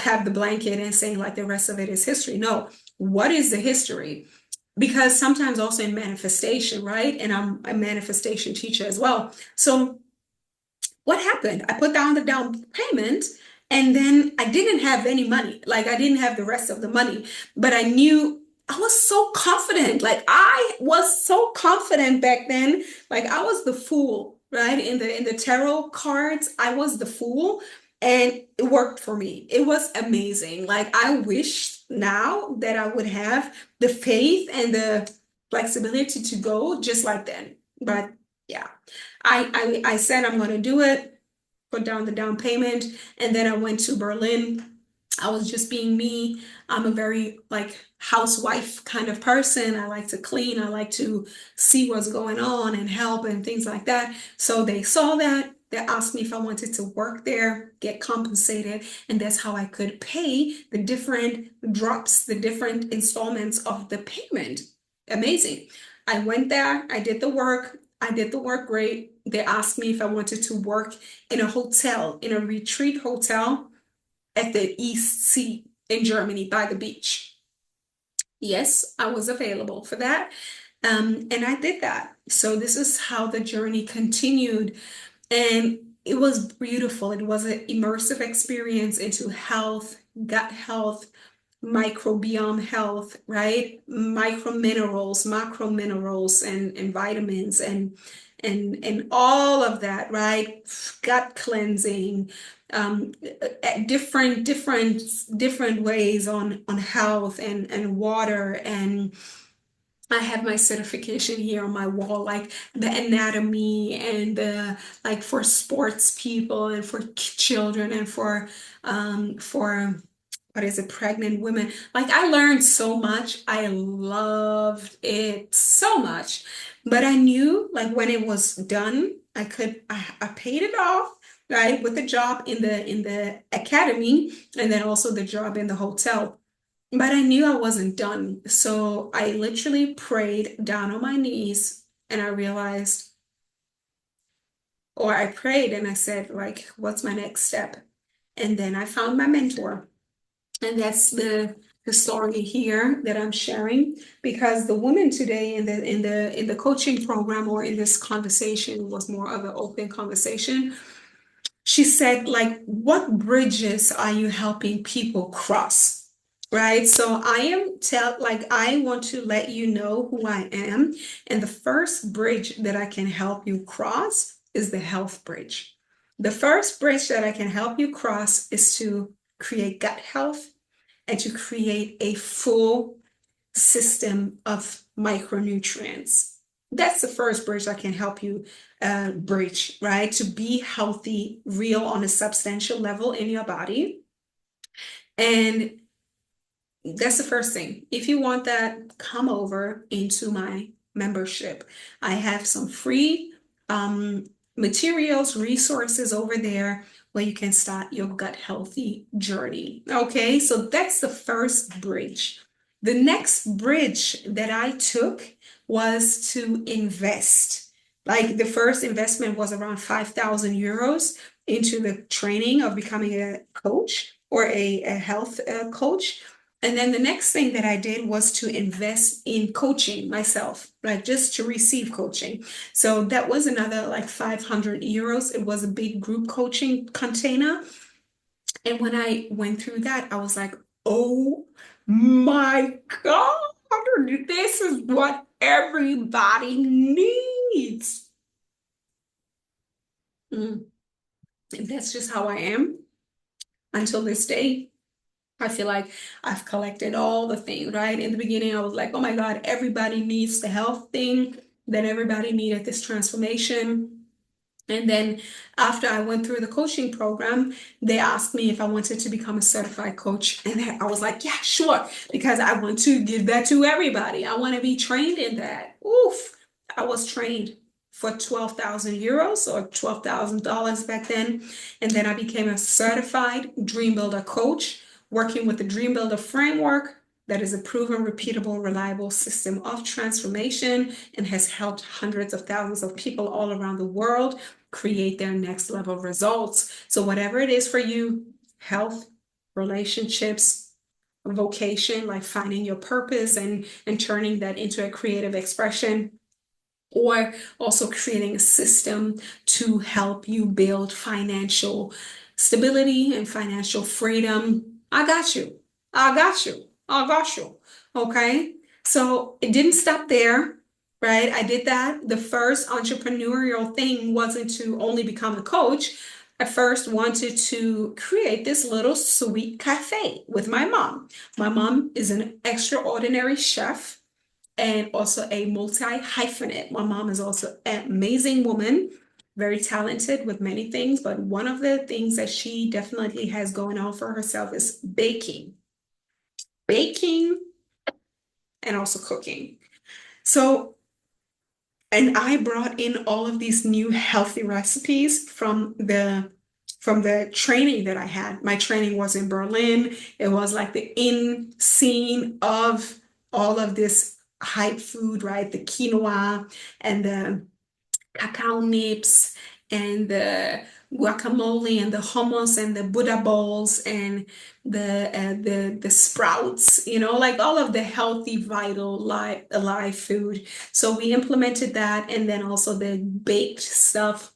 have the blanket and saying like the rest of it is history. No, what is the history? Because sometimes also in manifestation, right? And I'm a manifestation teacher as well. So what happened? I put down the down payment and then I didn't have any money. Like I didn't have the rest of the money, but I knew I was so confident. Like I was so confident back then. Like I was the fool, right? In the tarot cards, I was the fool and it worked for me. It was amazing. Like I wish now that I would have the faith and the flexibility to go just like then. But yeah. I said I'm going to do it, put down the down payment, and then I went to Berlin. I was just being me. I'm a very like housewife kind of person. I like to clean. I like to see what's going on and help and things like that. So they saw that. They asked me if I wanted to work there, get compensated, and that's how I could pay the different drops, the different installments of the payment. Amazing. I went there, I did the work. I did the work great. They asked me if I wanted to work in a hotel, in a retreat hotel at the East Sea in Germany by the beach. Yes, I was available for that. And I did that. So this is how the journey continued. And it was beautiful. It was an immersive experience into health, gut health, microbiome health, right? Micro minerals, macro minerals, and vitamins and all of that, right? Gut cleansing, different ways on health and water and I have my certification here on my wall, like the anatomy and the like for sports people and for children and for what is it, pregnant women. Like I learned so much. I loved it so much. But I knew like when it was done, I paid it off, right? With the job in the academy and then also the job in the hotel. But I knew I wasn't done. So I literally prayed down on my knees and I realized, or I prayed and I said, like, what's my next step? And then I found my mentor. And that's the story here that I'm sharing because the woman today in the coaching program or in this conversation was more of an open conversation. She said, like, what bridges are you helping people cross? Right. So I want to let you know who I am. And the first bridge that I can help you cross is the health bridge. The first bridge that I can help you cross is to create gut health and to create a full system of micronutrients. That's the first bridge that can help you bridge, right? To be healthy, real on a substantial level in your body. And that's the first thing. If you want that, come over into my membership. I have some free materials, resources over there where you can start your gut healthy journey. Okay, so that's the first bridge. The next bridge that I took was to invest. Like the first investment was around 5,000 euros into the training of becoming a coach or a health coach. And then the next thing that I did was to invest in coaching myself, like just to receive coaching. So that was another like 500 euros. It was a big group coaching container. And when I went through that, I was like, oh my God, this is what everybody needs. Mm. And that's just how I am until this day. I feel like I've collected all the things, right? In the beginning, I was like, oh my God, everybody needs the health thing. Then everybody needed this transformation. And then after I went through the coaching program, they asked me if I wanted to become a certified coach. And I was like, yeah, sure, because I want to give that to everybody. I want to be trained in that. Oof. I was trained for 12,000 euros or $12,000 back then. And then I became a certified Dream Builder coach, working with the Dream Builder framework that is a proven, repeatable, reliable system of transformation and has helped hundreds of thousands of people all around the world create their next level results. So whatever it is for you, health, relationships, vocation, like finding your purpose and turning that into a creative expression, or also creating a system to help you build financial stability and financial freedom. I got you. I got you. I got you. Okay. So it didn't stop there, right? I did that. The first entrepreneurial thing wasn't to only become a coach. I first wanted to create this little sweet cafe with my mom. My mom is an extraordinary chef and also a multi-hyphenate. My mom is also an amazing woman, very talented with many things, but one of the things that she definitely has going on for herself is baking. Baking and also cooking. So, and I brought in all of these new healthy recipes from the training that I had. My training was in Berlin. It was like the in scene of all of this hype food, right? The quinoa and the cacao nips and the guacamole and the hummus and the Buddha balls and the sprouts, like all of the healthy, vital, alive food. So we implemented that, and then also the baked stuff.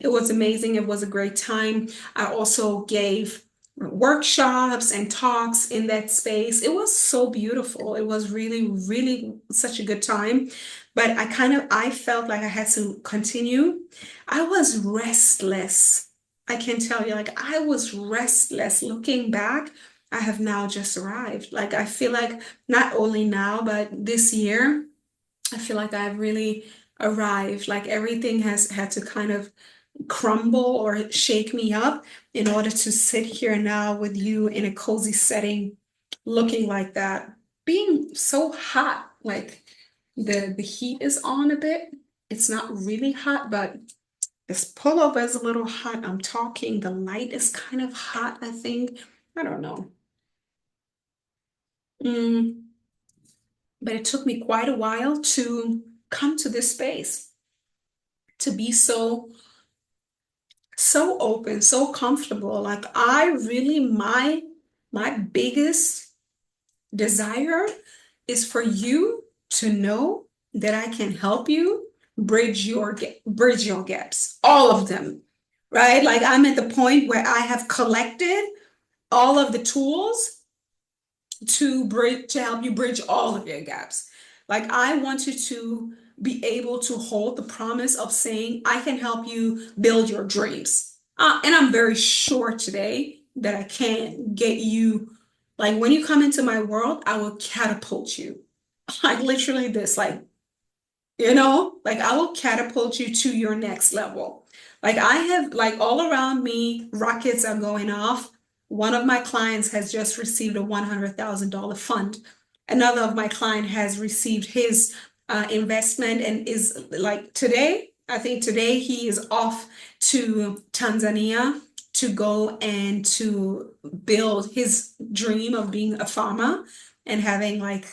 It was amazing. It was a great time. I also gave workshops and talks in that space. It was so beautiful. It was really, really such a good time. But I felt like I had to continue. I was restless. I can tell you, like, I was restless. Looking back, I have now just arrived. Like, I feel like not only now, but this year, I feel like I've really arrived. Like, everything has had to kind of crumble or shake me up in order to sit here now with you in a cozy setting, looking like that, being so hot. Like the heat is on a bit. It's not really hot, but this pullover is a little hot. I'm talking, the light is kind of hot, I think. I don't know. Mm, but it took me quite a while to come to this space, to be so open, so comfortable. Like I really, my biggest desire is for you to know that I can help you bridge your gaps, all of them, right? Like I'm at the point where I have collected all of the tools to help you bridge all of your gaps. Like I want you to be able to hold the promise of saying, I can help you build your dreams. And I'm very sure today that I can get you, like when you come into my world, I will catapult you. Like literally this, like I will catapult you to your next level. Like I have, like all around me, rockets are going off. One of my clients has just received a $100,000 fund. Another of my client has received his investment and is like today, I think today he is off to Tanzania to go and to build his dream of being a farmer and having like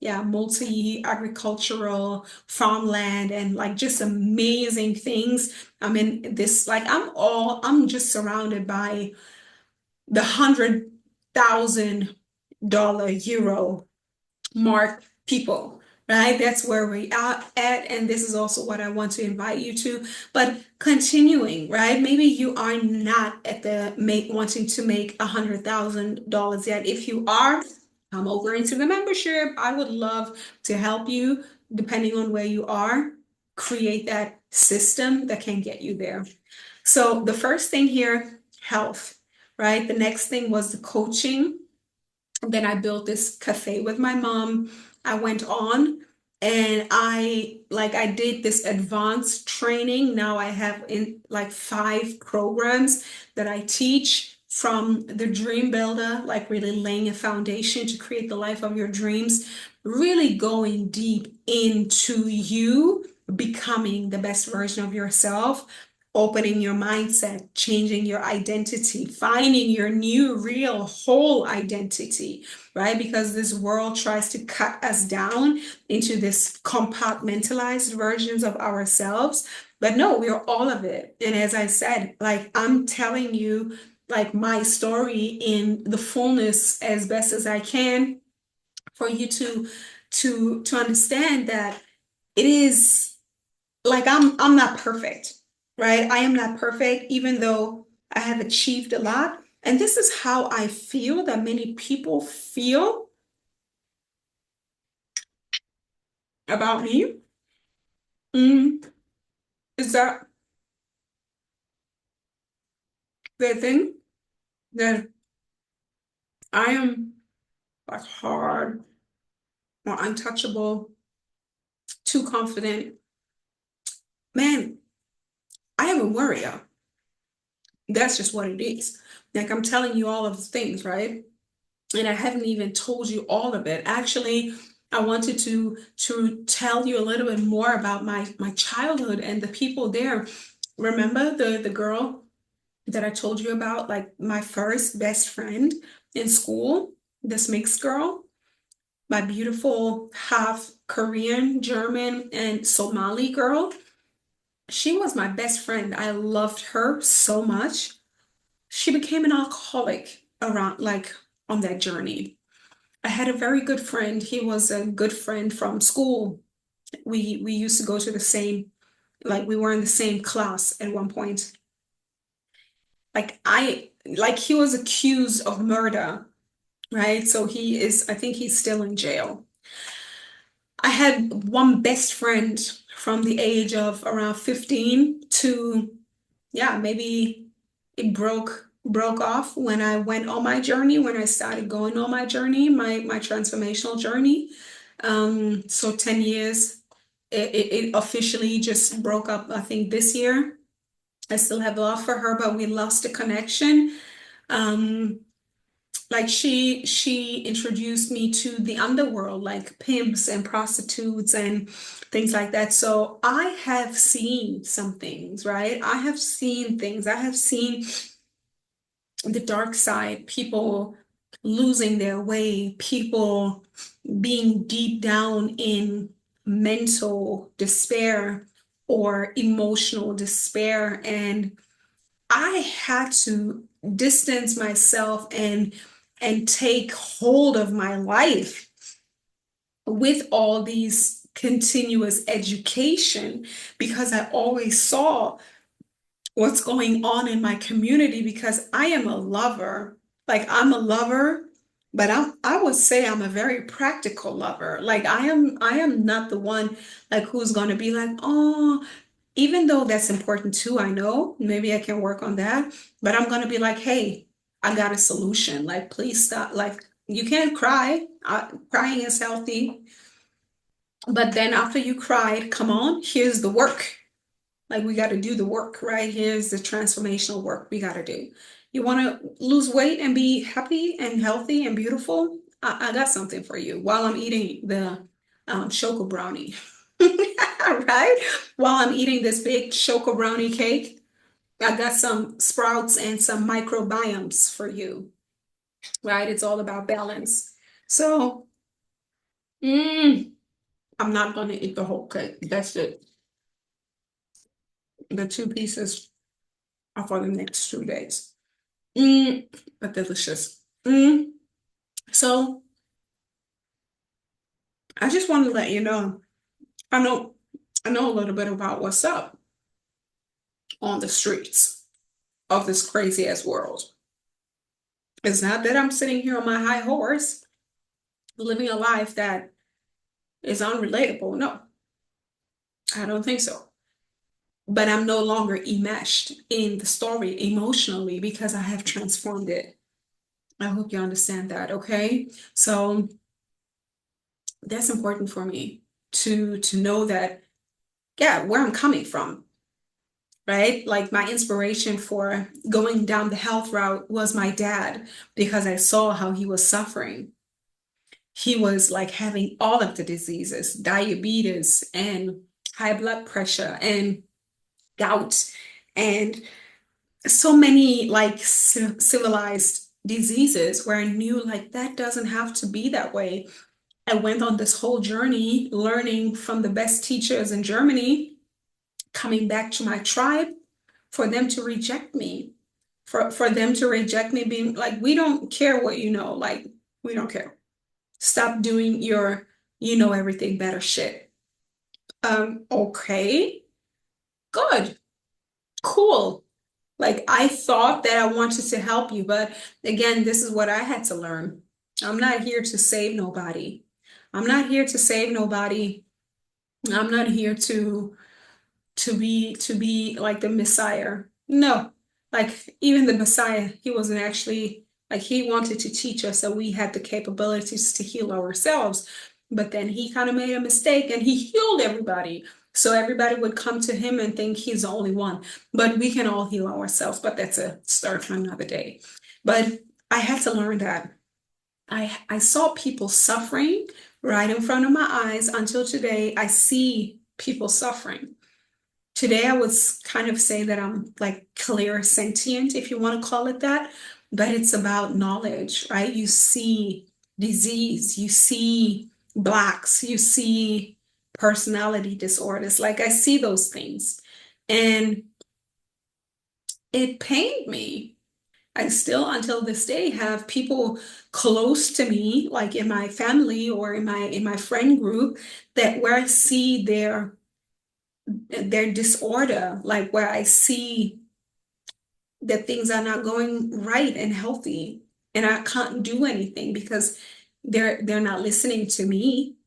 multi-agricultural farmland and like just amazing things. I mean, this like I'm just surrounded by the $100,000 euro mark people, right? That's where we are at. And this is also what I want to invite you to. But continuing, right? Maybe you are not at the wanting to make $100,000 yet. If you are, come over into the membership. I would love to help you, depending on where you are, create that system that can get you there. So the first thing here, health, right? The next thing was the coaching. Then I built this cafe with my mom. I went on and I did this advanced training. Now I have in like 5 programs that I teach, from the dream builder, like really laying a foundation to create the life of your dreams, really going deep into you becoming the best version of yourself, opening your mindset, changing your identity, finding your new, real, whole identity, right? Because this world tries to cut us down into this compartmentalized versions of ourselves. But no, we are all of it. And as I said, like I'm telling you, like my story in the fullness as best as I can for you to understand that it is like I'm not perfect, right? I am not perfect, even though I have achieved a lot. And this is how I feel that many people feel about me. Mm, is that they think that I am like hard or untouchable, too confident. Man, I am a warrior. That's just what it is. Like I'm telling you all of the things, right? And I haven't even told you all of it. Actually, I wanted to tell you a little bit more about my childhood and the people there. Remember the girl that I told you about, like my first best friend in school, this mixed girl, my beautiful half Korean, German, and Somali girl. She was my best friend. I loved her so much. She became an alcoholic around like on that journey. I had a very good friend. He was a good friend from school. We used to go to the same, like we were in the same class at one point. Like he was accused of murder, right? So I think he's still in jail. I had one best friend from the age of around 15 to, yeah, maybe it broke off when I went on my journey, when I started going on my journey, my transformational journey. So 10 years, it officially just broke up, I think this year. I still have love for her, but we lost the connection. Um, like she introduced me to the underworld, like pimps and prostitutes and things like that. So I have seen some things, right? I have seen things. I have seen the dark side, people losing their way, people being deep down in mental despair or emotional despair. And I had to distance myself and take hold of my life with all these continuous education, because I always saw what's going on in my community, because I am a lover. Like I'm a lover, but I would say I'm a very practical lover. Like I am not the one like who's going to be like, "Oh, even though that's important too, I know, maybe I can work on that, but I'm going to be like, "Hey, I got a solution. Like please stop. Like you can't cry. Crying is healthy, but then after you cried, come on, here's the work. Like we got to do the work, right? Here's the transformational work we got to do. You want to lose weight and be happy and healthy and beautiful? I got something for you while I'm eating the choco brownie, right? While I'm eating this big choco brownie cake, I got some sprouts and some microbiomes for you, right? It's all about balance. So, mm, I'm not gonna eat the whole cake. That's it. The two pieces are for the next 2 days. Mm, but delicious. So I just want to let you know, I know, I know a little bit about what's up on the streets of this crazy ass world. It's not that I'm sitting here on my high horse living a life that is unrelatable. No, I don't think so. But I'm no longer enmeshed in the story emotionally because I have transformed it. I hope you understand that, okay? So that's important for me to know that, yeah, where I'm coming from, right? Like my inspiration for going down the health route was my dad because I saw how he was suffering. He was like having all of the diseases, diabetes and high blood pressure and gout and so many like civilized diseases where I knew like that doesn't have to be that way. I went on this whole journey learning from the best teachers in Germany, coming back to my tribe for them to reject me, for them to reject me, being like, we don't care what you know, like, we don't care. Stop doing your, you know, everything better shit. Okay, good, cool. Like, I thought that I wanted to help you, but again, this is what I had to learn. I'm not here to save nobody. I'm not here to save nobody. I'm not here to be like the Messiah. No, like even the Messiah, he wasn't actually like he wanted to teach us that we had the capabilities to heal ourselves, but then he kind of made a mistake and he healed everybody. So everybody would come to him and think he's the only one, but we can all heal ourselves. But that's a start for another day. But I had to learn that. I saw people suffering right in front of my eyes until today. I see people suffering. Today, I would kind of say that I'm like clear sentient, if you want to call it that, but it's about knowledge, right? You see disease, you see blacks, you see personality disorders. Like I see those things. And it pained me. I still, until this day, have people close to me, like in my family or in my friend group, that where I see their disorder, like where I see that things are not going right and healthy, and I can't do anything because they're not listening to me.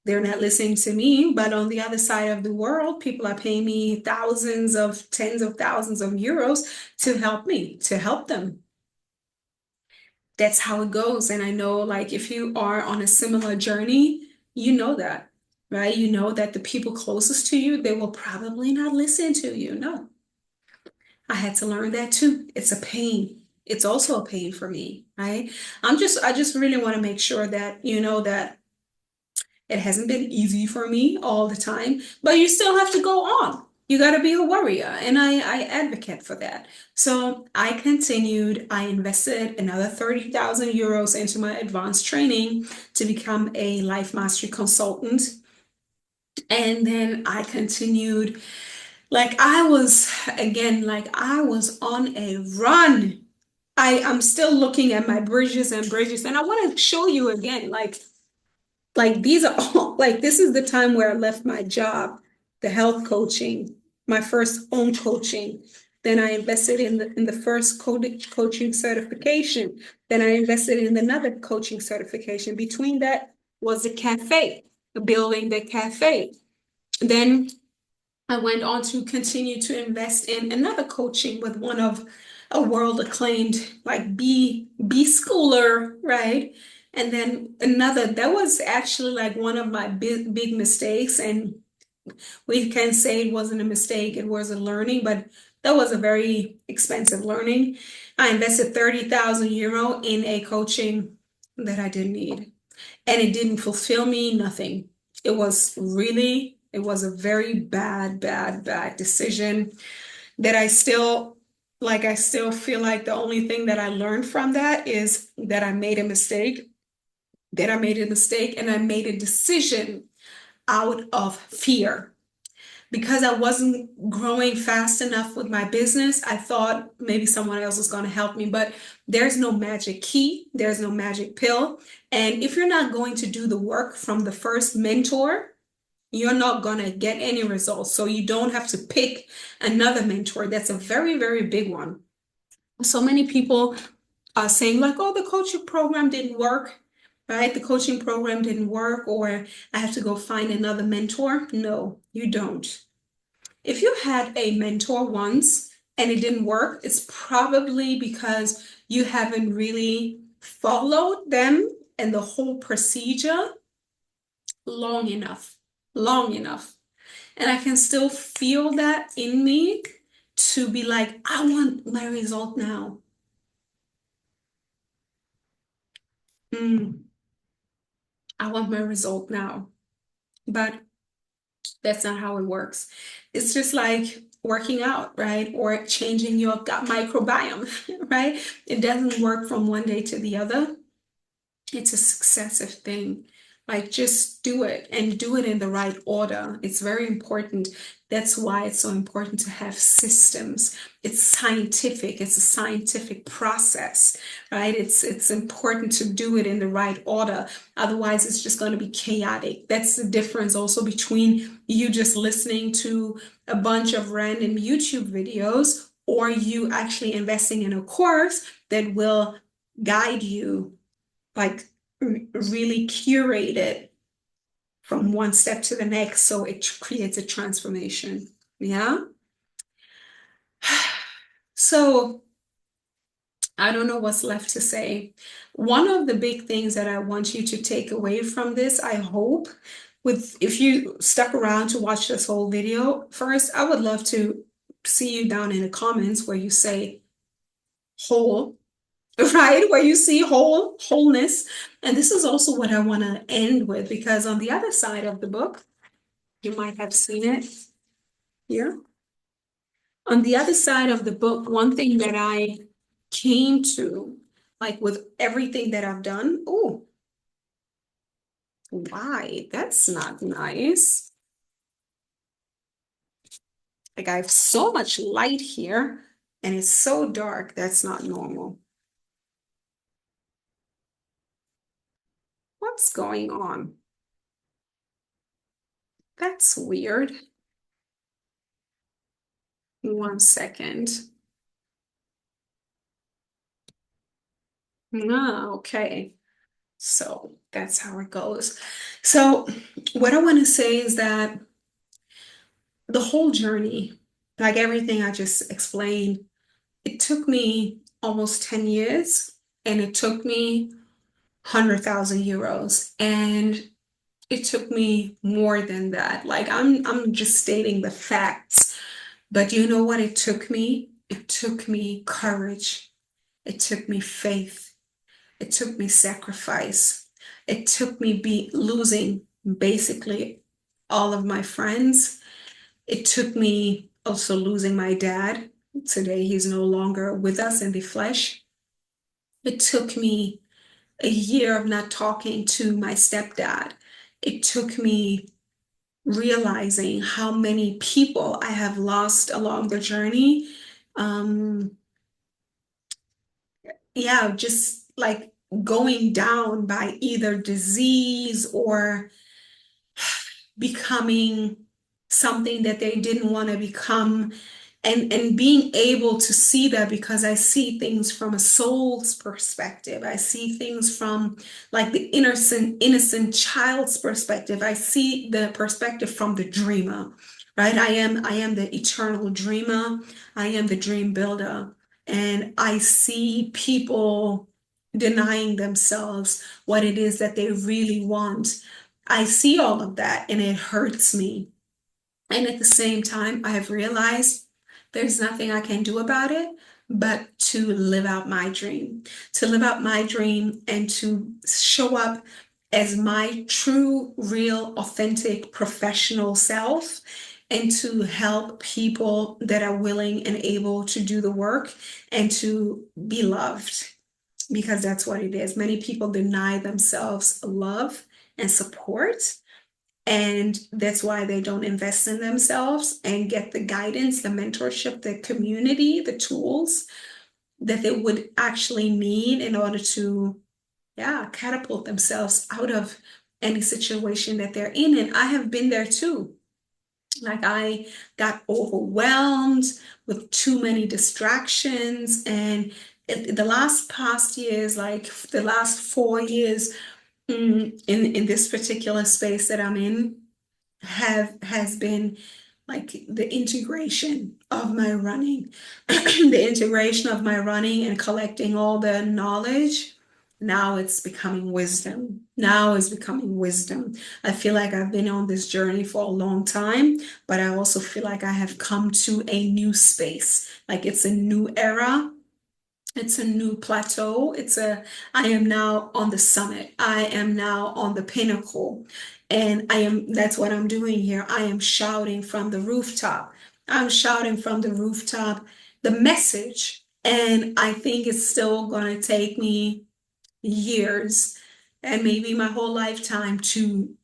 They're not listening to me, but on the other side of the world, people are paying me thousands of tens of thousands of euros to help me, to help them. That's how it goes. And I know, like, if you are on a similar journey, you know that, right? You know that the people closest to you, they will probably not listen to you. No, I had to learn that too. It's a pain. It's also a pain for me, right? I just really want to make sure that you know that it hasn't been easy for me all the time, but you still have to go on. You got to be a warrior, and I advocate for that. So I continued. I invested another 30,000 euros into my advanced training to become a life mastery consultant. And then I continued like I was, again, like I was on a run. I'm still looking at my bridges and bridges, and I want to show you again, like these are all like this is the time where I left my job, the health coaching, my first own coaching. Then I invested in the first coaching certification. Then I invested in another coaching certification. Between that was the cafe, building the cafe. Then I went on to continue to invest in another coaching with one of a world acclaimed like B schooler, right? And then another that was actually like one of my big mistakes, and we can say it wasn't a mistake, it was a learning, but that was a very expensive learning. I invested 30,000 euro in a coaching that I didn't need, and it didn't fulfill me, nothing. It was a very bad decision that I still feel like the only thing that I learned from that is that I made a mistake that I made a mistake and I made a decision out of fear. Because I wasn't growing fast enough with my business, I thought maybe someone else was going to help me, but there's no magic key, there's no magic pill. And if you're not going to do the work from the first mentor, you're not going to get any results. So you don't have to pick another mentor. That's a very, very big one. So many people are saying like, oh, the coaching program didn't work, right? The coaching program didn't work, or I have to go find another mentor. No, you don't. If you had a mentor once and it didn't work, it's probably because you haven't really followed them and the whole procedure long enough, long enough. And I can still feel that in me to be like, I want my result now. Mm, I want my result now. But that's not how it works. It's just like working out, right? Or changing your gut microbiome, right? It doesn't work from one day to the other. It's a successive thing. Like just do it and do it in the right order. It's very important. That's why it's so important to have systems. It's scientific. It's a scientific process, right? It's important to do it in the right order. Otherwise, it's just going to be chaotic. That's the difference also between you just listening to a bunch of random YouTube videos or you actually investing in a course that will guide you like really curate it from one step to the next so it creates a transformation. Yeah. So I don't know what's left to say. One of the big things that I want you to take away from this, I hope, with if you stuck around to watch this whole video, first, I would love to see you down in the comments where you say whole, right? Where you see wholeness. And this is also what I want to end with, because on the other side of the book, you might have seen it here. On the other side of the book, one thing that I came to, like with everything that I've done, oh, why? That's not nice. Like I have so much light here and it's so dark. That's not normal. What's going on? That's weird. 1 second. Ah, okay. So that's how it goes. So what I want to say is that the whole journey, like everything I just explained, it took me almost 10 years and it took me 100,000 euros. And it took me more than that. Like I'm just stating the facts. But you know what it took me? It took me courage. It took me faith. It took me sacrifice. It took me losing basically all of my friends. It took me also losing my dad. Today he's no longer with us in the flesh. It took me a year of not talking to my stepdad. It took me realizing how many people I have lost along the journey. Um, yeah, just like going down by either disease or becoming something that they didn't want to become, and being able to see that, because I see things from a soul's perspective. I see things from like the innocent child's perspective. I see the perspective from the dreamer, right? I am the eternal dreamer. I am the dream builder. And I see people denying themselves what it is that they really want. I see all of that and it hurts me. And at the same time, I have realized there's nothing I can do about it but to live out my dream, to live out my dream and to show up as my true, real, authentic, professional self, and to help people that are willing and able to do the work and to be loved. because that's what it is. Many people deny themselves love and support, and that's why they don't invest in themselves and get the guidance, the mentorship, the community, the tools that they would actually need in order to, yeah, catapult themselves out of any situation that they're in. And I have been there too. Like I got overwhelmed with too many distractions. And the last past years, like the last 4 years, in this particular space that I'm in, has been like the integration of my running, the integration of my running and collecting all the knowledge. Now it's becoming wisdom. Now it's becoming wisdom. I feel like I've been on this journey for a long time, but I also feel like I have come to a new space. Like it's a new era. It's a new plateau. I am now on the summit. I am now on the pinnacle. And that's what I'm doing here. I am shouting from the rooftop. I'm shouting from the rooftop the message. And I think it's still going to take me years and maybe my whole lifetime to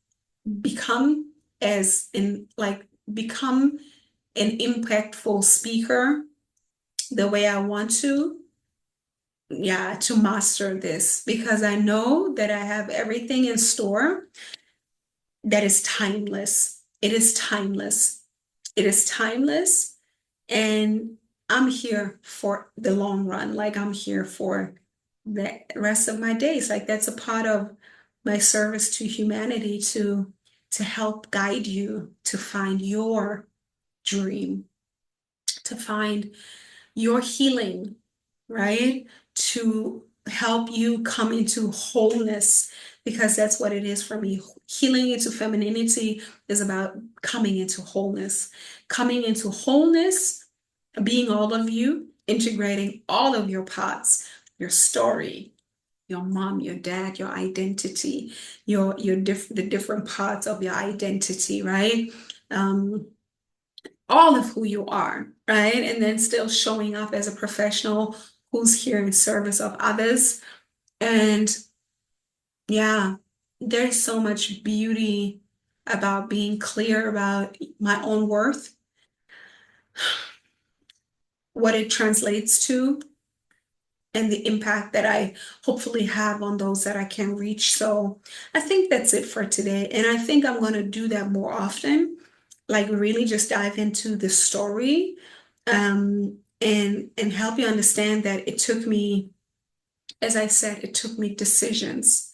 become become an impactful speaker the way I want to. Yeah, to master this, because I know that I have everything in store that is timeless. It is timeless. It is timeless. And I'm here for the long run. Like I'm here for the rest of my days. Like that's a part of my service to humanity, to help guide you to find your dream, to find your healing, right? To help you come into wholeness, because that's what it is for me. Healing into femininity is about coming into wholeness, being all of you, integrating all of your parts, your story, your mom, your dad, your identity, the different parts of your identity, right? All of who you are, right? And then still showing up as a professional who's here in service of others. And yeah, there's so much beauty about being clear about my own worth, what it translates to, and the impact that I hopefully have on those that I can reach. So I think that's it for today. And I think I'm going to do that more often, like really just dive into the story, and help you understand that it took me, as I said, it took me decisions.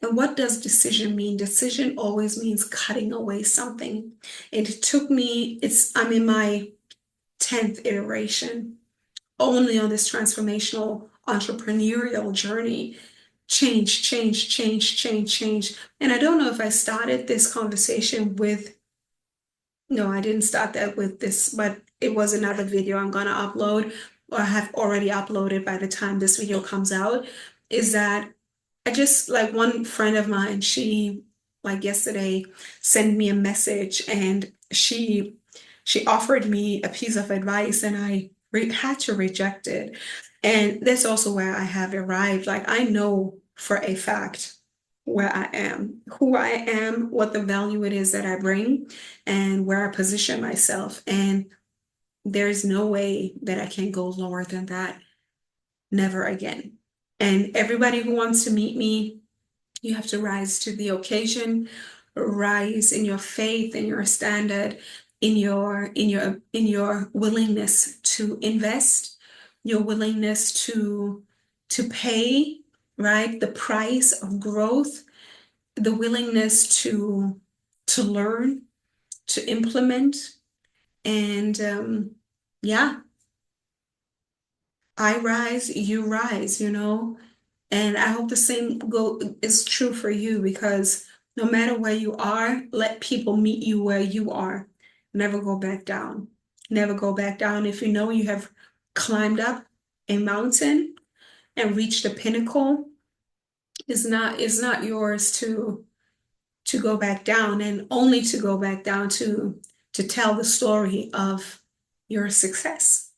And what does decision mean? Decision always means cutting away something. And it took me, I'm in my 10th iteration only on this transformational entrepreneurial journey. Change, change, change, change, change. And I don't know if I started this conversation with, no, I didn't start that with this, but it was another video I'm going to upload, or I have already uploaded by the time this video comes out, is that I just, like, one friend of mine, she, like yesterday, sent me a message, and she offered me a piece of advice, and I had to reject it. And that's also where I have arrived. Like I know for a fact where I am, who I am, what the value it is that I bring, and where I position myself. And there's no way that I can go lower than that. Never again. And everybody who wants to meet me, you have to rise to the occasion, rise in your faith, in your standard, in your willingness to invest, your willingness to pay, right? The price of growth, the willingness to learn, to implement, and yeah, I rise, you rise, And I hope the same is true for you, because no matter where you are, let people meet you where you are. Never go back down. Never go back down. If you know you have climbed up a mountain and reached the pinnacle, it's not yours to go back down, and only to go back down to tell the story of your success.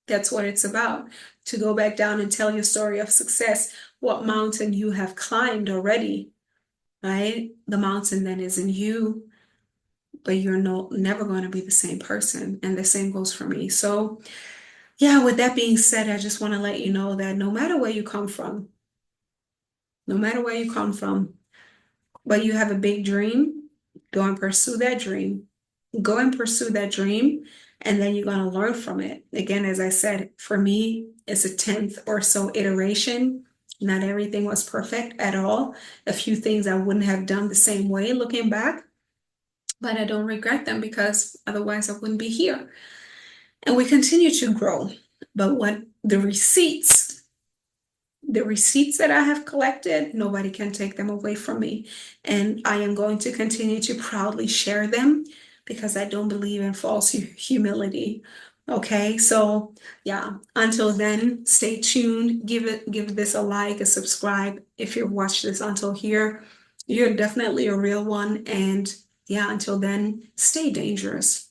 That's what it's about. to go back down and tell your story of success, what mountain you have climbed already, right? The mountain then is in you, but you're never going to be the same person. And the same goes for me. So yeah, with that being said, I just want to let you know that no matter where you come from, no matter where you come from, but you have a big dream, go and pursue that dream. Go and pursue that dream, and then you're going to learn from it. Again, as I said, for me, it's a 10th or so iteration. Not everything was perfect at all. A few things I wouldn't have done the same way looking back, but I don't regret them because otherwise I wouldn't be here. And we continue to grow. But what the receipts that I have collected, nobody can take them away from me. And I am going to continue to proudly share them because I don't believe in false humility. Okay, so yeah, until then, stay tuned. Give this a like, a subscribe. If you've watched this until here, you're definitely a real one. And yeah, until then, stay dangerous.